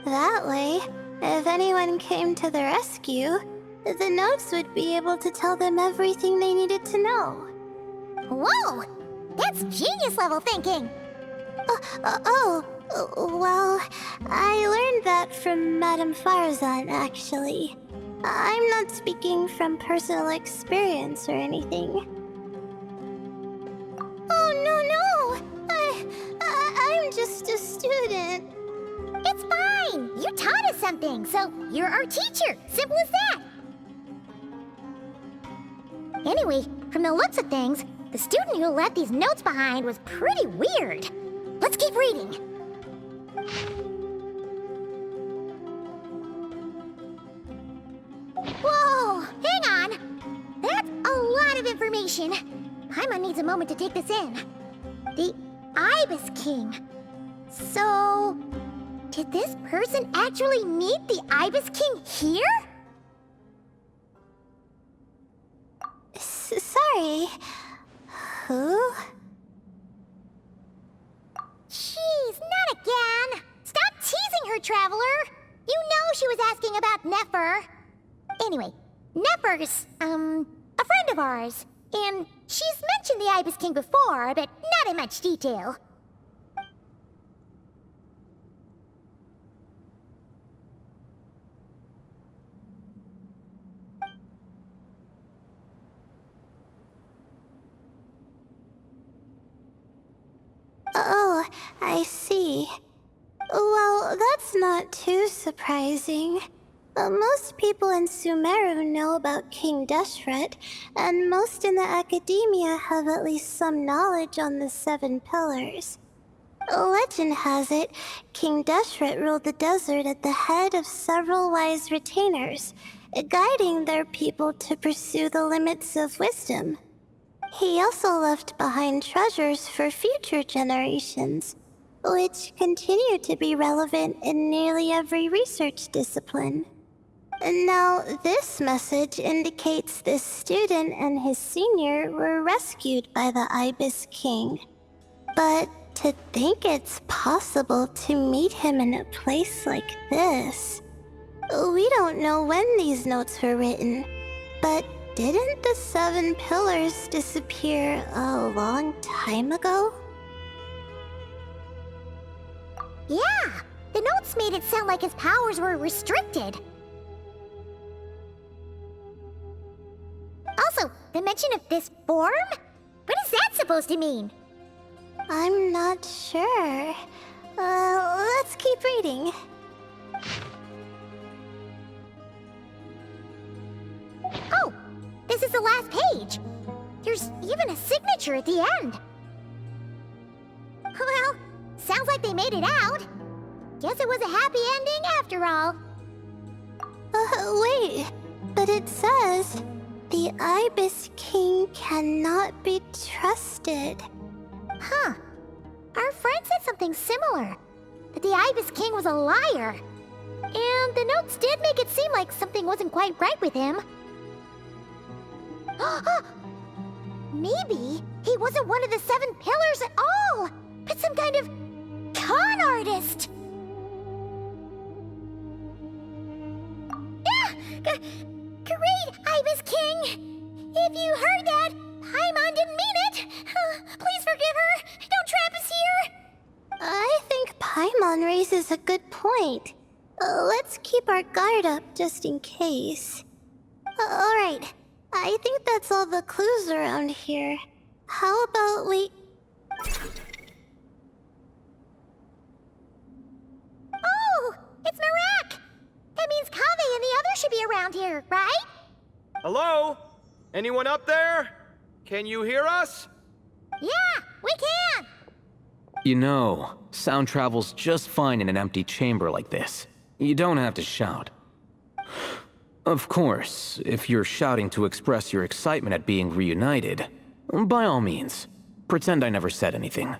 That way, if anyone came to the rescue, the notes would be able to tell them everything they needed to know. Whoa! That's genius-level thinking! Well, I learned that from Madame Farazan, actually. I'm not speaking from personal experience or anything. Oh, no! I'm just a student. It's fine! You taught us something, so you're our teacher. Simple as that. Anyway, from the looks of things, the student who left these notes behind was pretty weird. Let's keep reading. Whoa! Hang on! That's a lot of information. Paimon needs a moment to take this in. The Ibis King. So... did this person actually meet the Ibis King here? Sorry. Who? Jeez, not again! Stop teasing her, Traveler! You know she was asking about Nefer. Anyway, Nefer's, a friend of ours. And she's mentioned the Ibis King before, but not in much detail. Oh, I see. Well, that's not too surprising. Most people in Sumeru know about King Deshret, and most in the academia have at least some knowledge on the 7 pillars. Legend has it, King Deshret ruled the desert at the head of several wise retainers, guiding their people to pursue the limits of wisdom. He also left behind treasures for future generations, which continue to be relevant in nearly every research discipline. Now, this message indicates this student and his senior were rescued by the Ibis King. But to think it's possible to meet him in a place like this... We don't know when these notes were written, but didn't the 7 pillars disappear a long time ago? Yeah, the notes made it sound like his powers were restricted. Also, the mention of this form? What is that supposed to mean? I'm not sure. Let's keep reading. Oh, this is the last page. There's even a signature at the end. Well, sounds like they made it out. Guess it was a happy ending after all. Wait, but it says, the Ibis King cannot be trusted. Huh. Our friend said something similar. That the Ibis King was a liar. And the notes did make it seem like something wasn't quite right with him. Maybe he wasn't one of the 7 pillars at all, but some kind of con artist. Great, Ibis King! If you heard that, Paimon didn't mean it. Please forgive her. Don't trap us here. I think Paimon raises a good point. Let's keep our guard up just in case. Alright, I think that's all the clues around here. How about we... Oh, it's Marak! That means Kaveh and the others should be around here, right? Hello? Anyone up there? Can you hear us? Yeah, we can! You know, sound travels just fine in an empty chamber like this. You don't have to shout. Of course, if you're shouting to express your excitement at being reunited, by all means, pretend I never said anything.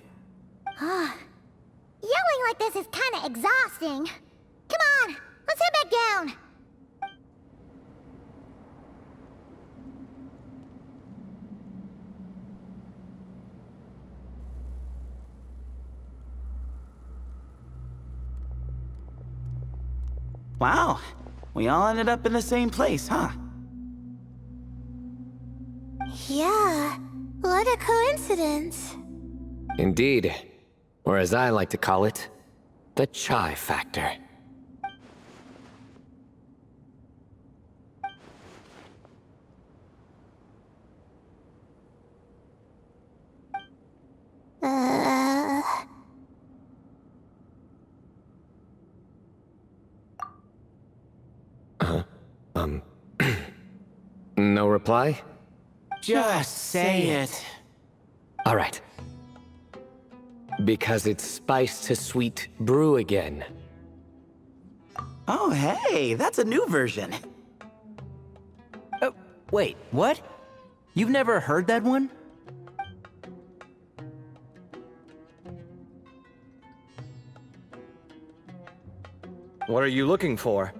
Yelling like this is kinda exhausting. Come on, let's head back down. Wow, we all ended up in the same place, huh? Yeah, what a coincidence. Indeed. Or as I like to call it, the chai factor. No reply? Just say it. All right. Because it's spice to sweet brew again. Oh, hey, that's a new version. Oh, wait, what? You've never heard that one? What are you looking for?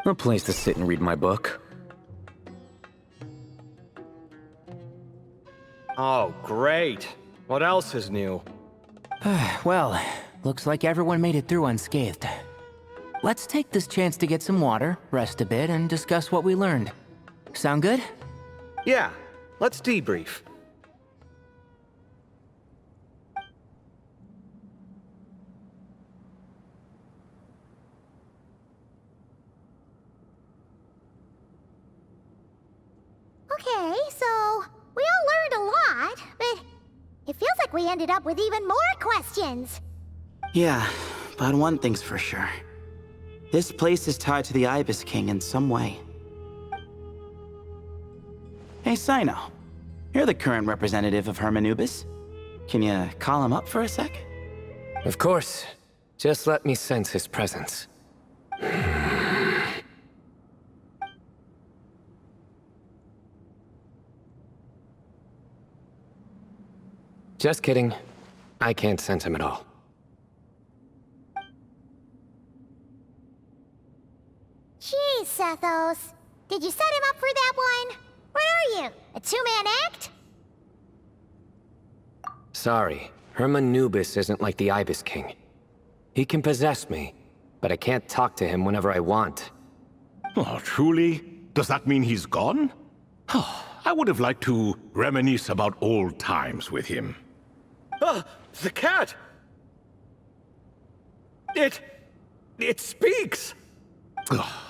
A place to sit and read my book. Oh, great. What else is new? Well, looks like everyone made it through unscathed. Let's take this chance to get some water, rest a bit, and discuss what we learned. Sound good? Yeah, let's debrief. Okay, so we all learned a lot, but it feels like we ended up with even more questions. Yeah, but one thing's for sure. This place is tied to the Ibis King in some way. Hey, Sino. You're the current representative of Hermanubis. Can you call him up for a sec? Of course. Just let me sense his presence. Just kidding. I can't sense him at all. Geez, Sethos. Did you set him up for that one? What are you, a two-man act? Sorry, Hermanubis isn't like the Ibis King. He can possess me, but I can't talk to him whenever I want. Oh, truly? Does that mean he's gone? I would have liked to reminisce about old times with him. The cat! It speaks!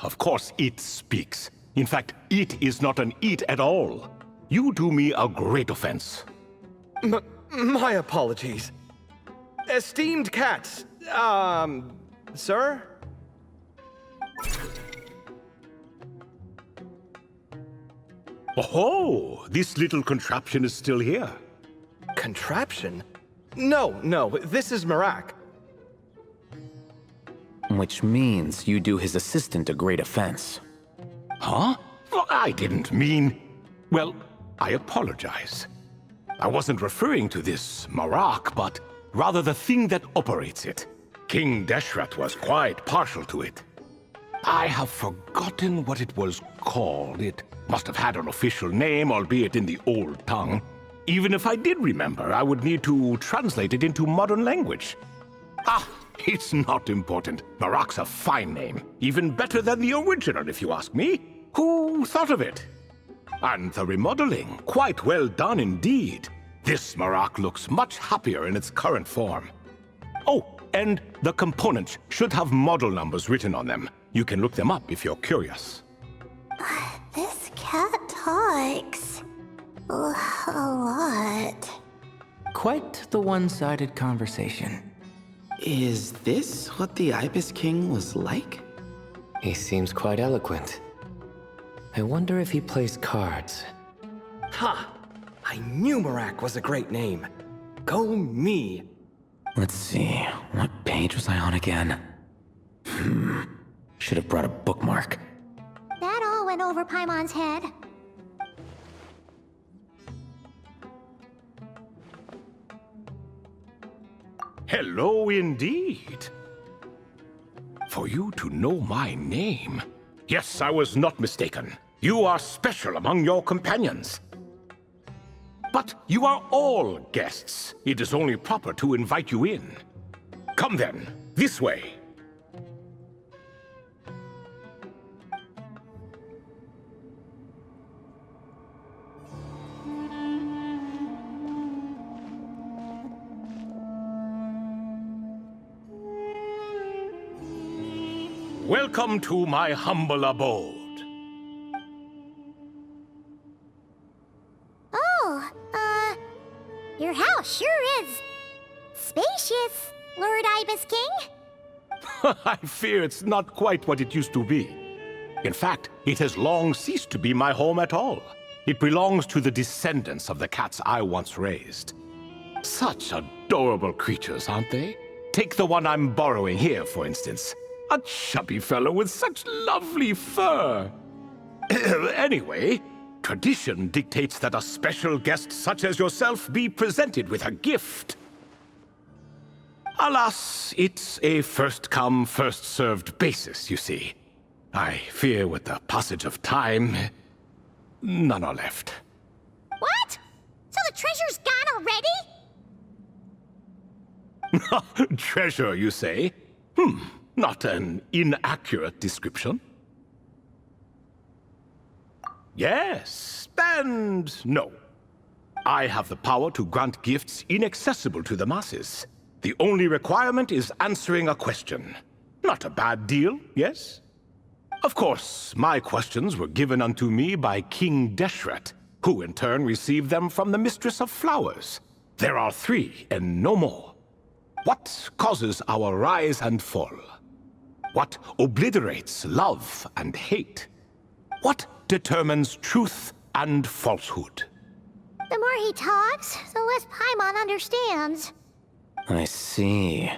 Of course it speaks. In fact, it is not an it at all. You do me a great offense. My apologies. Esteemed cats, sir? Oh, this little contraption is still here. Contraption? No, this is Marak. Which means you do his assistant a great offense. Huh? Well, I didn't mean... Well, I apologize. I wasn't referring to this Marak, but rather the thing that operates it. King Deshret was quite partial to it. I have forgotten what it was called. It must have had an official name, albeit in the old tongue. Even if I did remember, I would need to translate it into modern language. It's not important. Marak's a fine name. Even better than the original, if you ask me. Who thought of it? And the remodeling, quite well done indeed. This Marak looks much happier in its current form. Oh, and the components should have model numbers written on them. You can look them up if you're curious. This cat talks a lot. Quite the one-sided conversation. Is this what the Ibis King was like? He seems quite eloquent. I wonder if he plays cards. Ha! I knew Marak was a great name. Go me! Let's see, what page was I on again? Should have brought a bookmark. That all went over Paimon's head. Hello indeed. For you to know my name. Yes, I was not mistaken. You are special among your companions. But you are all guests. It is only proper to invite you in. Come then, this way. Welcome to my humble abode. Your house sure is spacious, Lord Ibis King. I fear it's not quite what it used to be. In fact, it has long ceased to be my home at all. It belongs to the descendants of the cats I once raised. Such adorable creatures, aren't they? Take the one I'm borrowing here, for instance. A chubby fellow with such lovely fur. Anyway, tradition dictates that a special guest such as yourself be presented with a gift. Alas, it's a first-come, first-served basis, you see. I fear with the passage of time, none are left. What? So the treasure's gone already? Treasure, you say? Not an inaccurate description. Yes, and no. I have the power to grant gifts inaccessible to the masses. The only requirement is answering a question. Not a bad deal, yes? Of course, my questions were given unto me by King Deshret, who in turn received them from the Mistress of Flowers. There are 3, and no more. What causes our rise and fall? What obliterates love and hate? What determines truth and falsehood? The more he talks, the less Paimon understands. I see.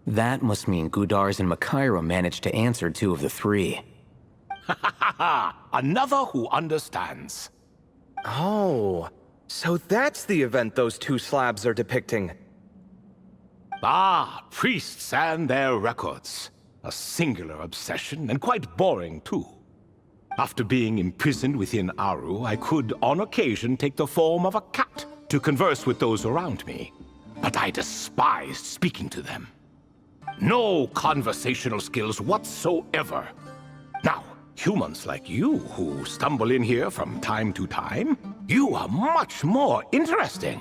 That must mean Gudars and Makaira managed to answer 2 of the 3. Another who understands. Oh, so that's the event those 2 slabs are depicting. Ah, priests and their records. A singular obsession, and quite boring too. After being imprisoned within Aru, I could, on occasion, take the form of a cat to converse with those around me. But I despised speaking to them. No conversational skills whatsoever. Now, humans like you who stumble in here from time to time, you are much more interesting.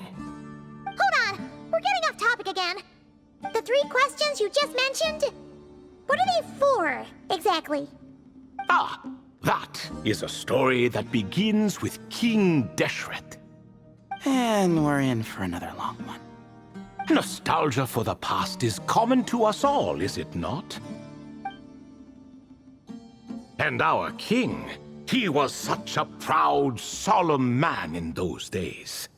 Hold on, we're getting off topic again. The 3 questions you just mentioned, what are they for, exactly? Ah, that is a story that begins with King Deshret. And we're in for another long one. Nostalgia for the past is common to us all, is it not? And our king, he was such a proud, solemn man in those days.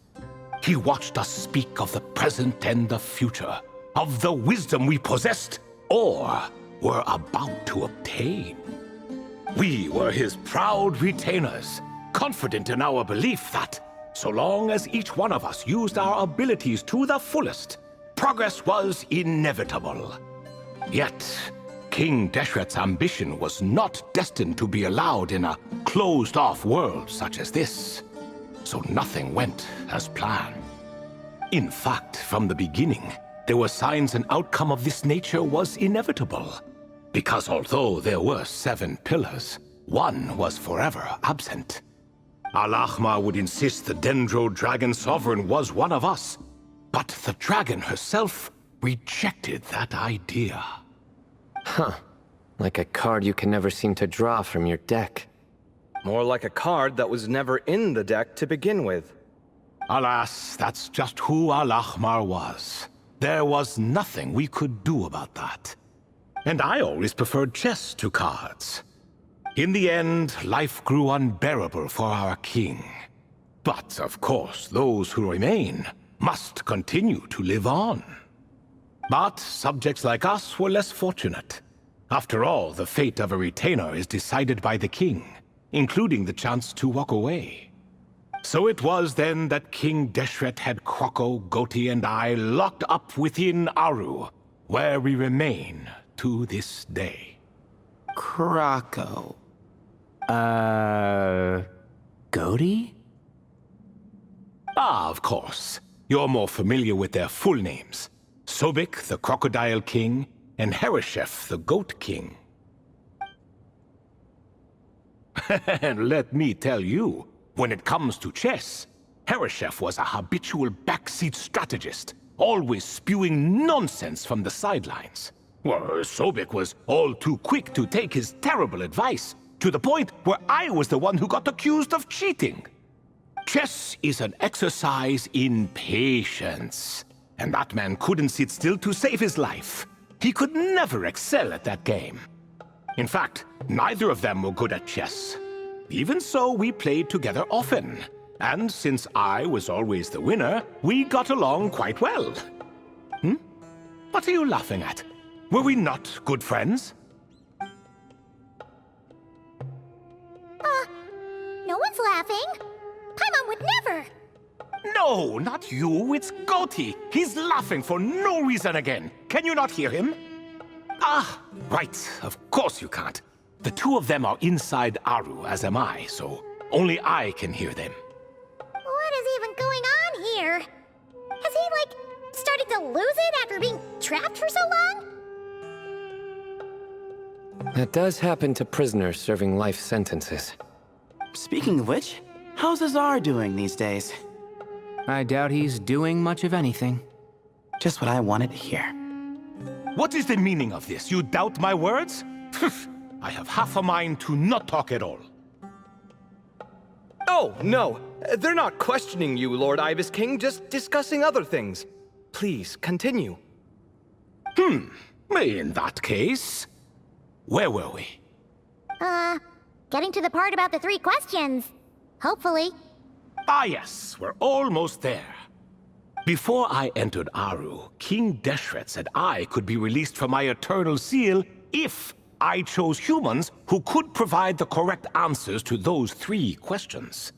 He watched us speak of the present and the future, of the wisdom we possessed or were about to obtain. We were his proud retainers, confident in our belief that, so long as each one of us used our abilities to the fullest, progress was inevitable. Yet, King Deshret's ambition was not destined to be allowed in a closed-off world such as this, so nothing went as planned. In fact, from the beginning, there were signs an outcome of this nature was inevitable, because although there were 7 pillars, one was forever absent. Al-Ahmar would insist the Dendro Dragon Sovereign was one of us, but the dragon herself rejected that idea. Huh. Like a card you can never seem to draw from your deck. More like a card that was never in the deck to begin with. Alas, that's just who Al-Ahmar was. There was nothing we could do about that. And I always preferred chess to cards. In the end, life grew unbearable for our king. But, of course, those who remain must continue to live on. But subjects like us were less fortunate. After all, the fate of a retainer is decided by the king, including the chance to walk away. So it was then that King Deshret had Kroko, Goti, and I locked up within Aru, where we remain to this day. Krako. Goti? Ah, of course. You're more familiar with their full names. Sobek, the Crocodile King, and Hereshef, the Goat King. And let me tell you, when it comes to chess, Hereshef was a habitual backseat strategist, always spewing nonsense from the sidelines. Well, Sobek was all too quick to take his terrible advice, to the point where I was the one who got accused of cheating. Chess is an exercise in patience, and that man couldn't sit still to save his life. He could never excel at that game. In fact, neither of them were good at chess. Even so, we played together often, and since I was always the winner, we got along quite well. What are you laughing at? Were we not good friends? No one's laughing. Paimon would never. No, not you. It's Goti. He's laughing for no reason again. Can you not hear him? Ah, right. Of course you can't. The 2 of them are inside Aru, as am I, so only I can hear them. What is even going on here? Has he, started to lose it after being trapped for so long? That does happen to prisoners serving life sentences. Speaking of which, how's Azar doing these days? I doubt he's doing much of anything. Just what I wanted to hear. What is the meaning of this? You doubt my words? I have half a mind to not talk at all. Oh, no. They're not questioning you, Lord Ibis King, just discussing other things. Please, continue. In that case, where were we? Getting to the part about the 3 questions. Hopefully. Ah yes, we're almost there. Before I entered Aru, King Deshret said I could be released from my eternal seal if I chose humans who could provide the correct answers to those 3 questions.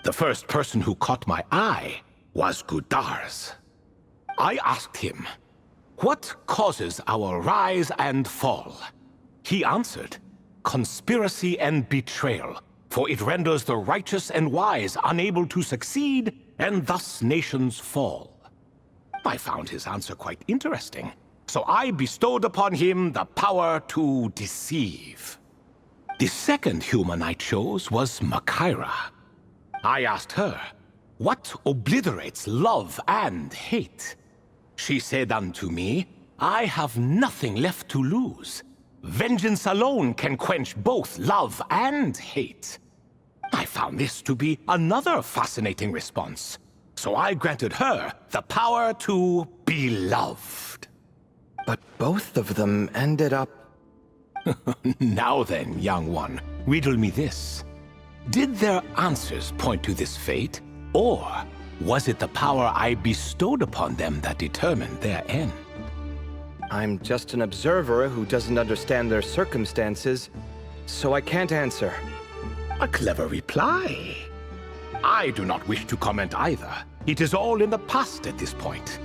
The first person who caught my eye was Gudars. I asked him, "What causes our rise and fall?" He answered, "Conspiracy and betrayal, for it renders the righteous and wise unable to succeed, and thus nations fall." I found his answer quite interesting, so I bestowed upon him the power to deceive. The second human I chose was Makaira. I asked her, "What obliterates love and hate?" She said unto me, "I have nothing left to lose. Vengeance alone can quench both love and hate." I found this to be another fascinating response, so I granted her the power to be loved. But both of them ended up... Now then, young one, riddle me this. Did their answers point to this fate, or was it the power I bestowed upon them that determined their end? I'm just an observer who doesn't understand their circumstances, so I can't answer. A clever reply. I do not wish to comment either. It is all in the past at this point.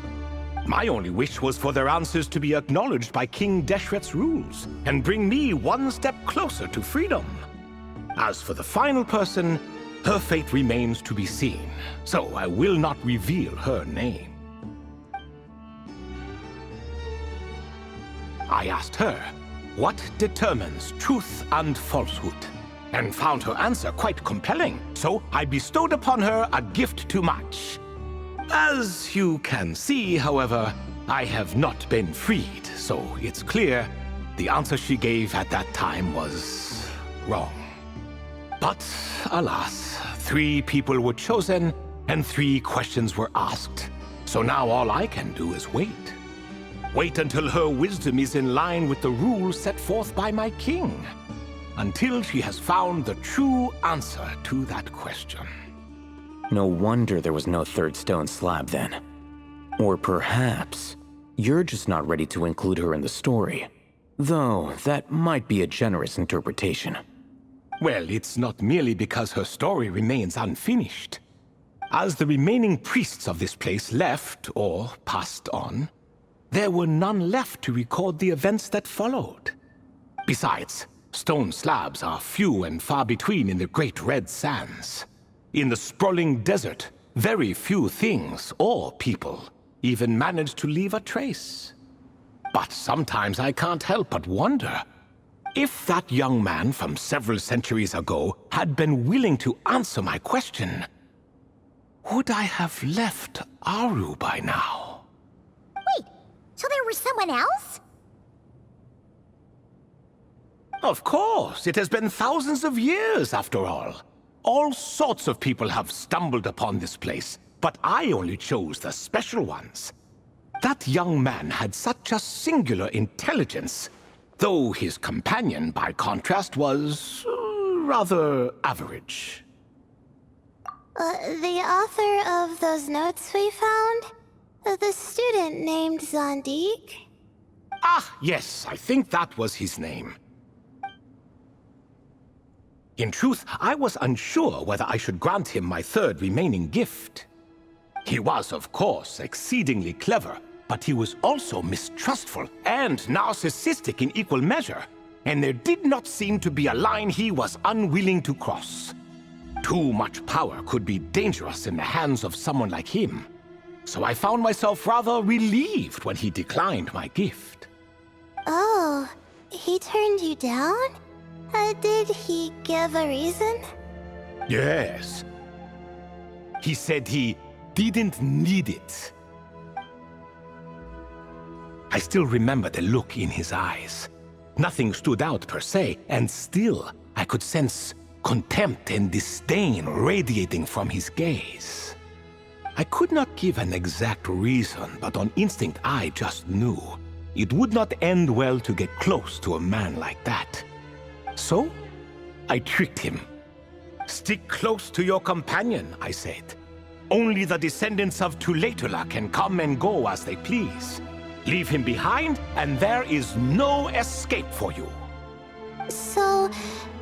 My only wish was for their answers to be acknowledged by King Deshret's rules and bring me one step closer to freedom. As for the final person, her fate remains to be seen, so I will not reveal her name. I asked her, "What determines truth and falsehood?" and found her answer quite compelling, so I bestowed upon her a gift to match. As you can see, however, I have not been freed, so it's clear the answer she gave at that time was wrong. But alas, 3 people were chosen and 3 questions were asked, so now all I can do is wait. Wait until her wisdom is in line with the rules set forth by my king. Until she has found the true answer to that question. No wonder there was no 3rd stone slab then. Or perhaps you're just not ready to include her in the story. Though that might be a generous interpretation. Well, it's not merely because her story remains unfinished. As the remaining priests of this place left, or passed on, there were none left to record the events that followed. Besides, stone slabs are few and far between in the Great Red Sands. In the sprawling desert, very few things or people even manage to leave a trace. But sometimes I can't help but wonder, if that young man from several centuries ago had been willing to answer my question, would I have left Aru by now? Wait, so there was someone else? Of course, it has been thousands of years after all. All sorts of people have stumbled upon this place, but I only chose the special ones. That young man had such a singular intelligence, though his companion, by contrast, was rather average. The author of those notes we found? The student named Zondik? Ah, yes, I think that was his name. In truth, I was unsure whether I should grant him my 3rd remaining gift. He was, of course, exceedingly clever, but he was also mistrustful and narcissistic in equal measure, and there did not seem to be a line he was unwilling to cross. Too much power could be dangerous in the hands of someone like him, so I found myself rather relieved when he declined my gift. Oh, he turned you down? Did he give a reason? Yes. He said he didn't need it. I still remember the look in his eyes. Nothing stood out per se, and still I could sense contempt and disdain radiating from his gaze. I could not give an exact reason, but on instinct I just knew. it would not end well to get close to a man like that. So, I tricked him. Stick close to your companion, I said. Only the descendants of Tuletula can come and go as they please. Leave him behind, and there is no escape for you. So,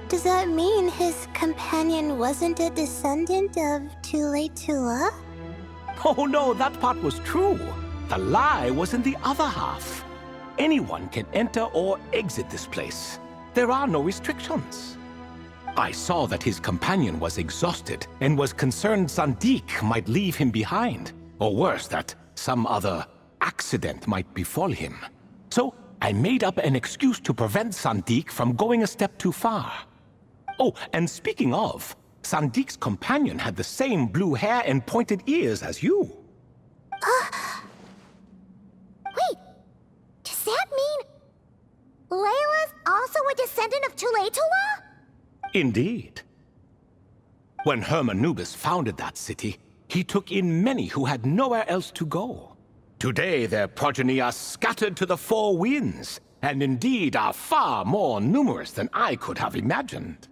does that mean his companion wasn't a descendant of Tuletula? Oh no, that part was true. The lie was in the other half. Anyone can enter or exit this place. There are no restrictions. I saw that his companion was exhausted and was concerned Zandik might leave him behind, or worse, that some other accident might befall him. So I made up an excuse to prevent Zandik from going a step too far. Oh, and speaking of, Sandik's companion had the same blue hair and pointed ears as you. Wait, does that mean Layla's also a descendant of Tuletula? Indeed. When Hermanubis founded that city, he took in many who had nowhere else to go. Today, their progeny are scattered to the four winds, and indeed are far more numerous than I could have imagined.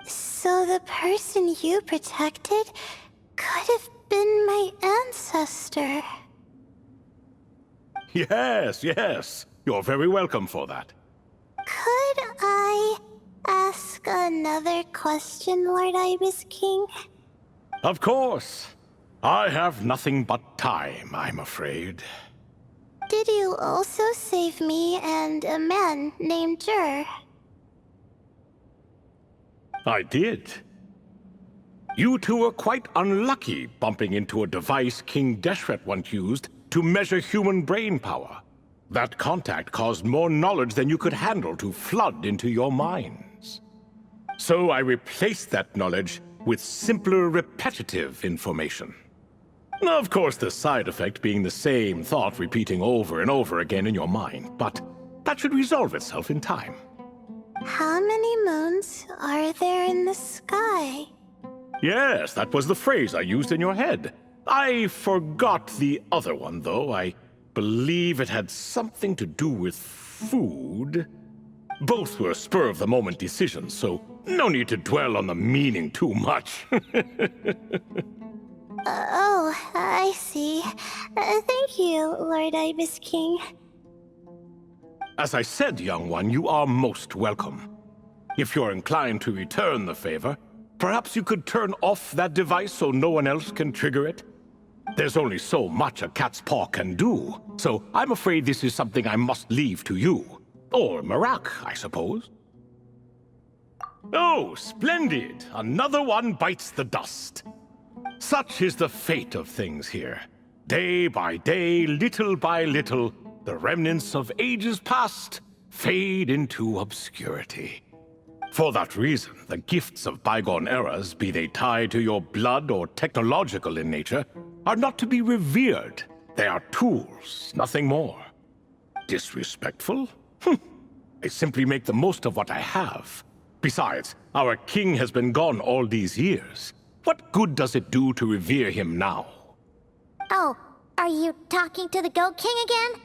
So the person you protected could have been my ancestor. Yes, yes. You're very welcome for that. Could I ask another question, Lord Ibis King? Of course. I have nothing but time, I'm afraid. Did you also save me and a man named Jur? I did. You two were quite unlucky bumping into a device King Deshret once used to measure human brain power. That contact caused more knowledge than you could handle to flood into your minds. So I replaced that knowledge with simpler, repetitive information. Of course, the side effect being the same thought repeating over and over again in your mind, but that should resolve itself in time. How many moons are there in the sky? Yes, that was the phrase I used in your head. I forgot the other one, though. I believe it had something to do with food. Both were spur-of-the-moment decisions, so no need to dwell on the meaning too much. Oh, I see. Thank you, Lord Ibis King. As I said, young one, you are most welcome. If you're inclined to return the favor, perhaps you could turn off that device so no one else can trigger it? There's only so much a cat's paw can do, so I'm afraid this is something I must leave to you. Or Marak, I suppose. Oh, splendid! Another one bites the dust. Such is the fate of things here. Day by day, little by little, the remnants of ages past fade into obscurity. For that reason, the gifts of bygone eras, be they tied to your blood or technological in nature, are not to be revered. They are tools, nothing more. Disrespectful? I simply make the most of what I have. Besides, our king has been gone all these years. What good does it do to revere him now? Oh, are you talking to the Goat King again?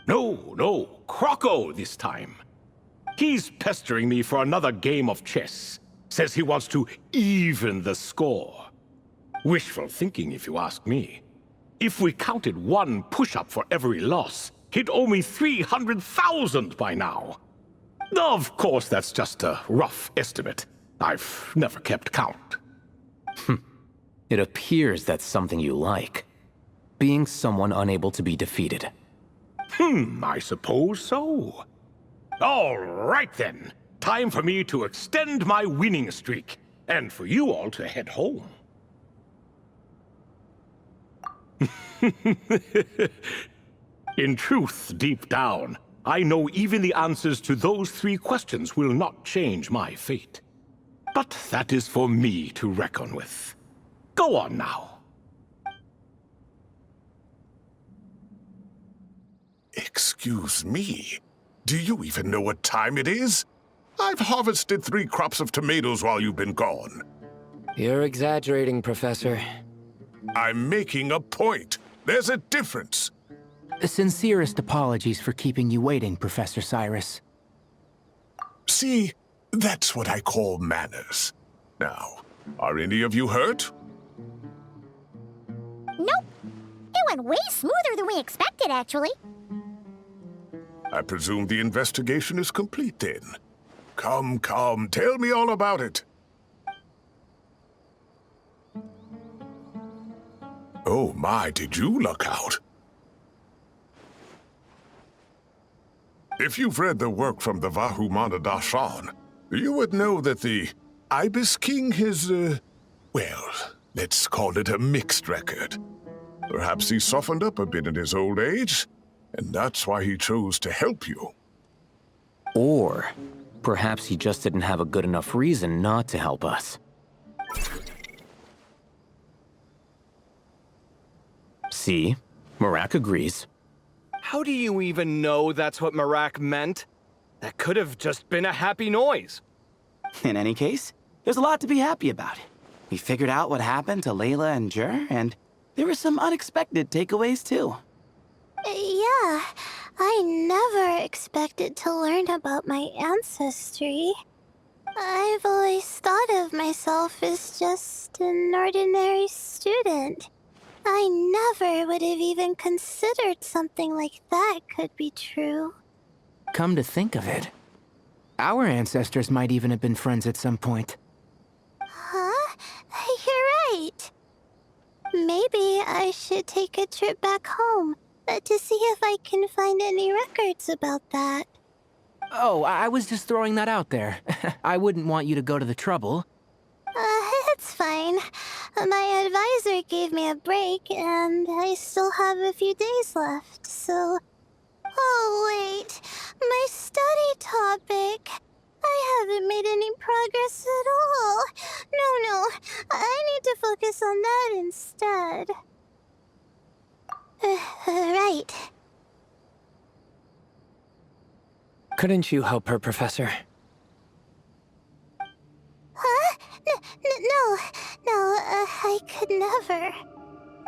No, Croco this time. He's pestering me for another game of chess. Says he wants to even the score. Wishful thinking, if you ask me. If we counted one push-up for every loss, he'd owe me 300,000 by now. Of course, that's just a rough estimate. I've never kept count. It appears that's something you like. Being someone unable to be defeated. I suppose so. All right then. Time for me to extend my winning streak, and for you all to head home. In truth, deep down, I know even the answers to those 3 questions will not change my fate. But that is for me to reckon with. Go on now. Excuse me. Do you even know what time it is? I've harvested 3 crops of tomatoes while you've been gone. You're exaggerating, Professor. I'm making a point. There's a difference. Sincerest apologies for keeping you waiting, Professor Cyrus. See, that's what I call manners. Now, are any of you hurt? Nope. It went way smoother than we expected, actually. I presume the investigation is complete then. Come, tell me all about it. Oh my, did you luck out? If you've read the work from the Vahumana Dashan, you would know that the Ibis King has, well, let's call it a mixed record. Perhaps he softened up a bit in his old age, and that's why he chose to help you. Or perhaps he just didn't have a good enough reason not to help us. See? Marak agrees. How do you even know that's what Marak meant? That could have just been a happy noise. In any case, there's a lot to be happy about. We figured out what happened to Layla and Jur, and there were some unexpected takeaways too. Yeah, I never expected to learn about my ancestry. I've always thought of myself as just an ordinary student. I never would have even considered something like that could be true. Come to think of it, our ancestors might even have been friends at some point. Huh? You're right. Maybe I should take a trip back home to see if I can find any records about that. Oh, I was just throwing that out there. I wouldn't want you to go to the trouble. It's fine. My advisor gave me a break, and I still have a few days left, so... Oh, wait. My study topic. I haven't made any progress at all. No. I need to focus on that instead. Right. Couldn't you help her, Professor? Huh? No, I could never.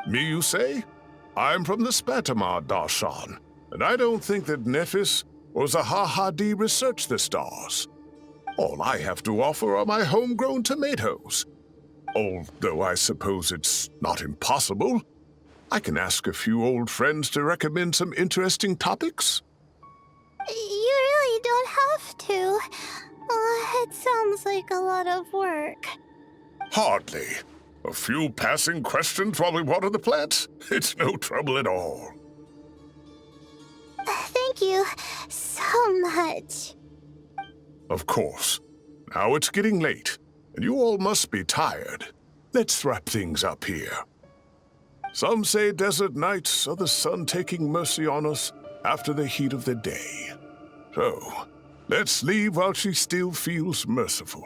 Me, you say? I'm from the Spatamar Darshan, and I don't think that Nephis or Zahahadi researched the stars. All I have to offer are my homegrown tomatoes. Although I suppose it's not impossible. I can ask a few old friends to recommend some interesting topics. You really don't have to. It sounds like a lot of work. Hardly. A few passing questions while we water the plants? It's no trouble at all. Thank you so much. Of course. Now it's getting late, and you all must be tired. Let's wrap things up here. Some say desert nights are the sun taking mercy on us after the heat of the day. So, let's leave while she still feels merciful.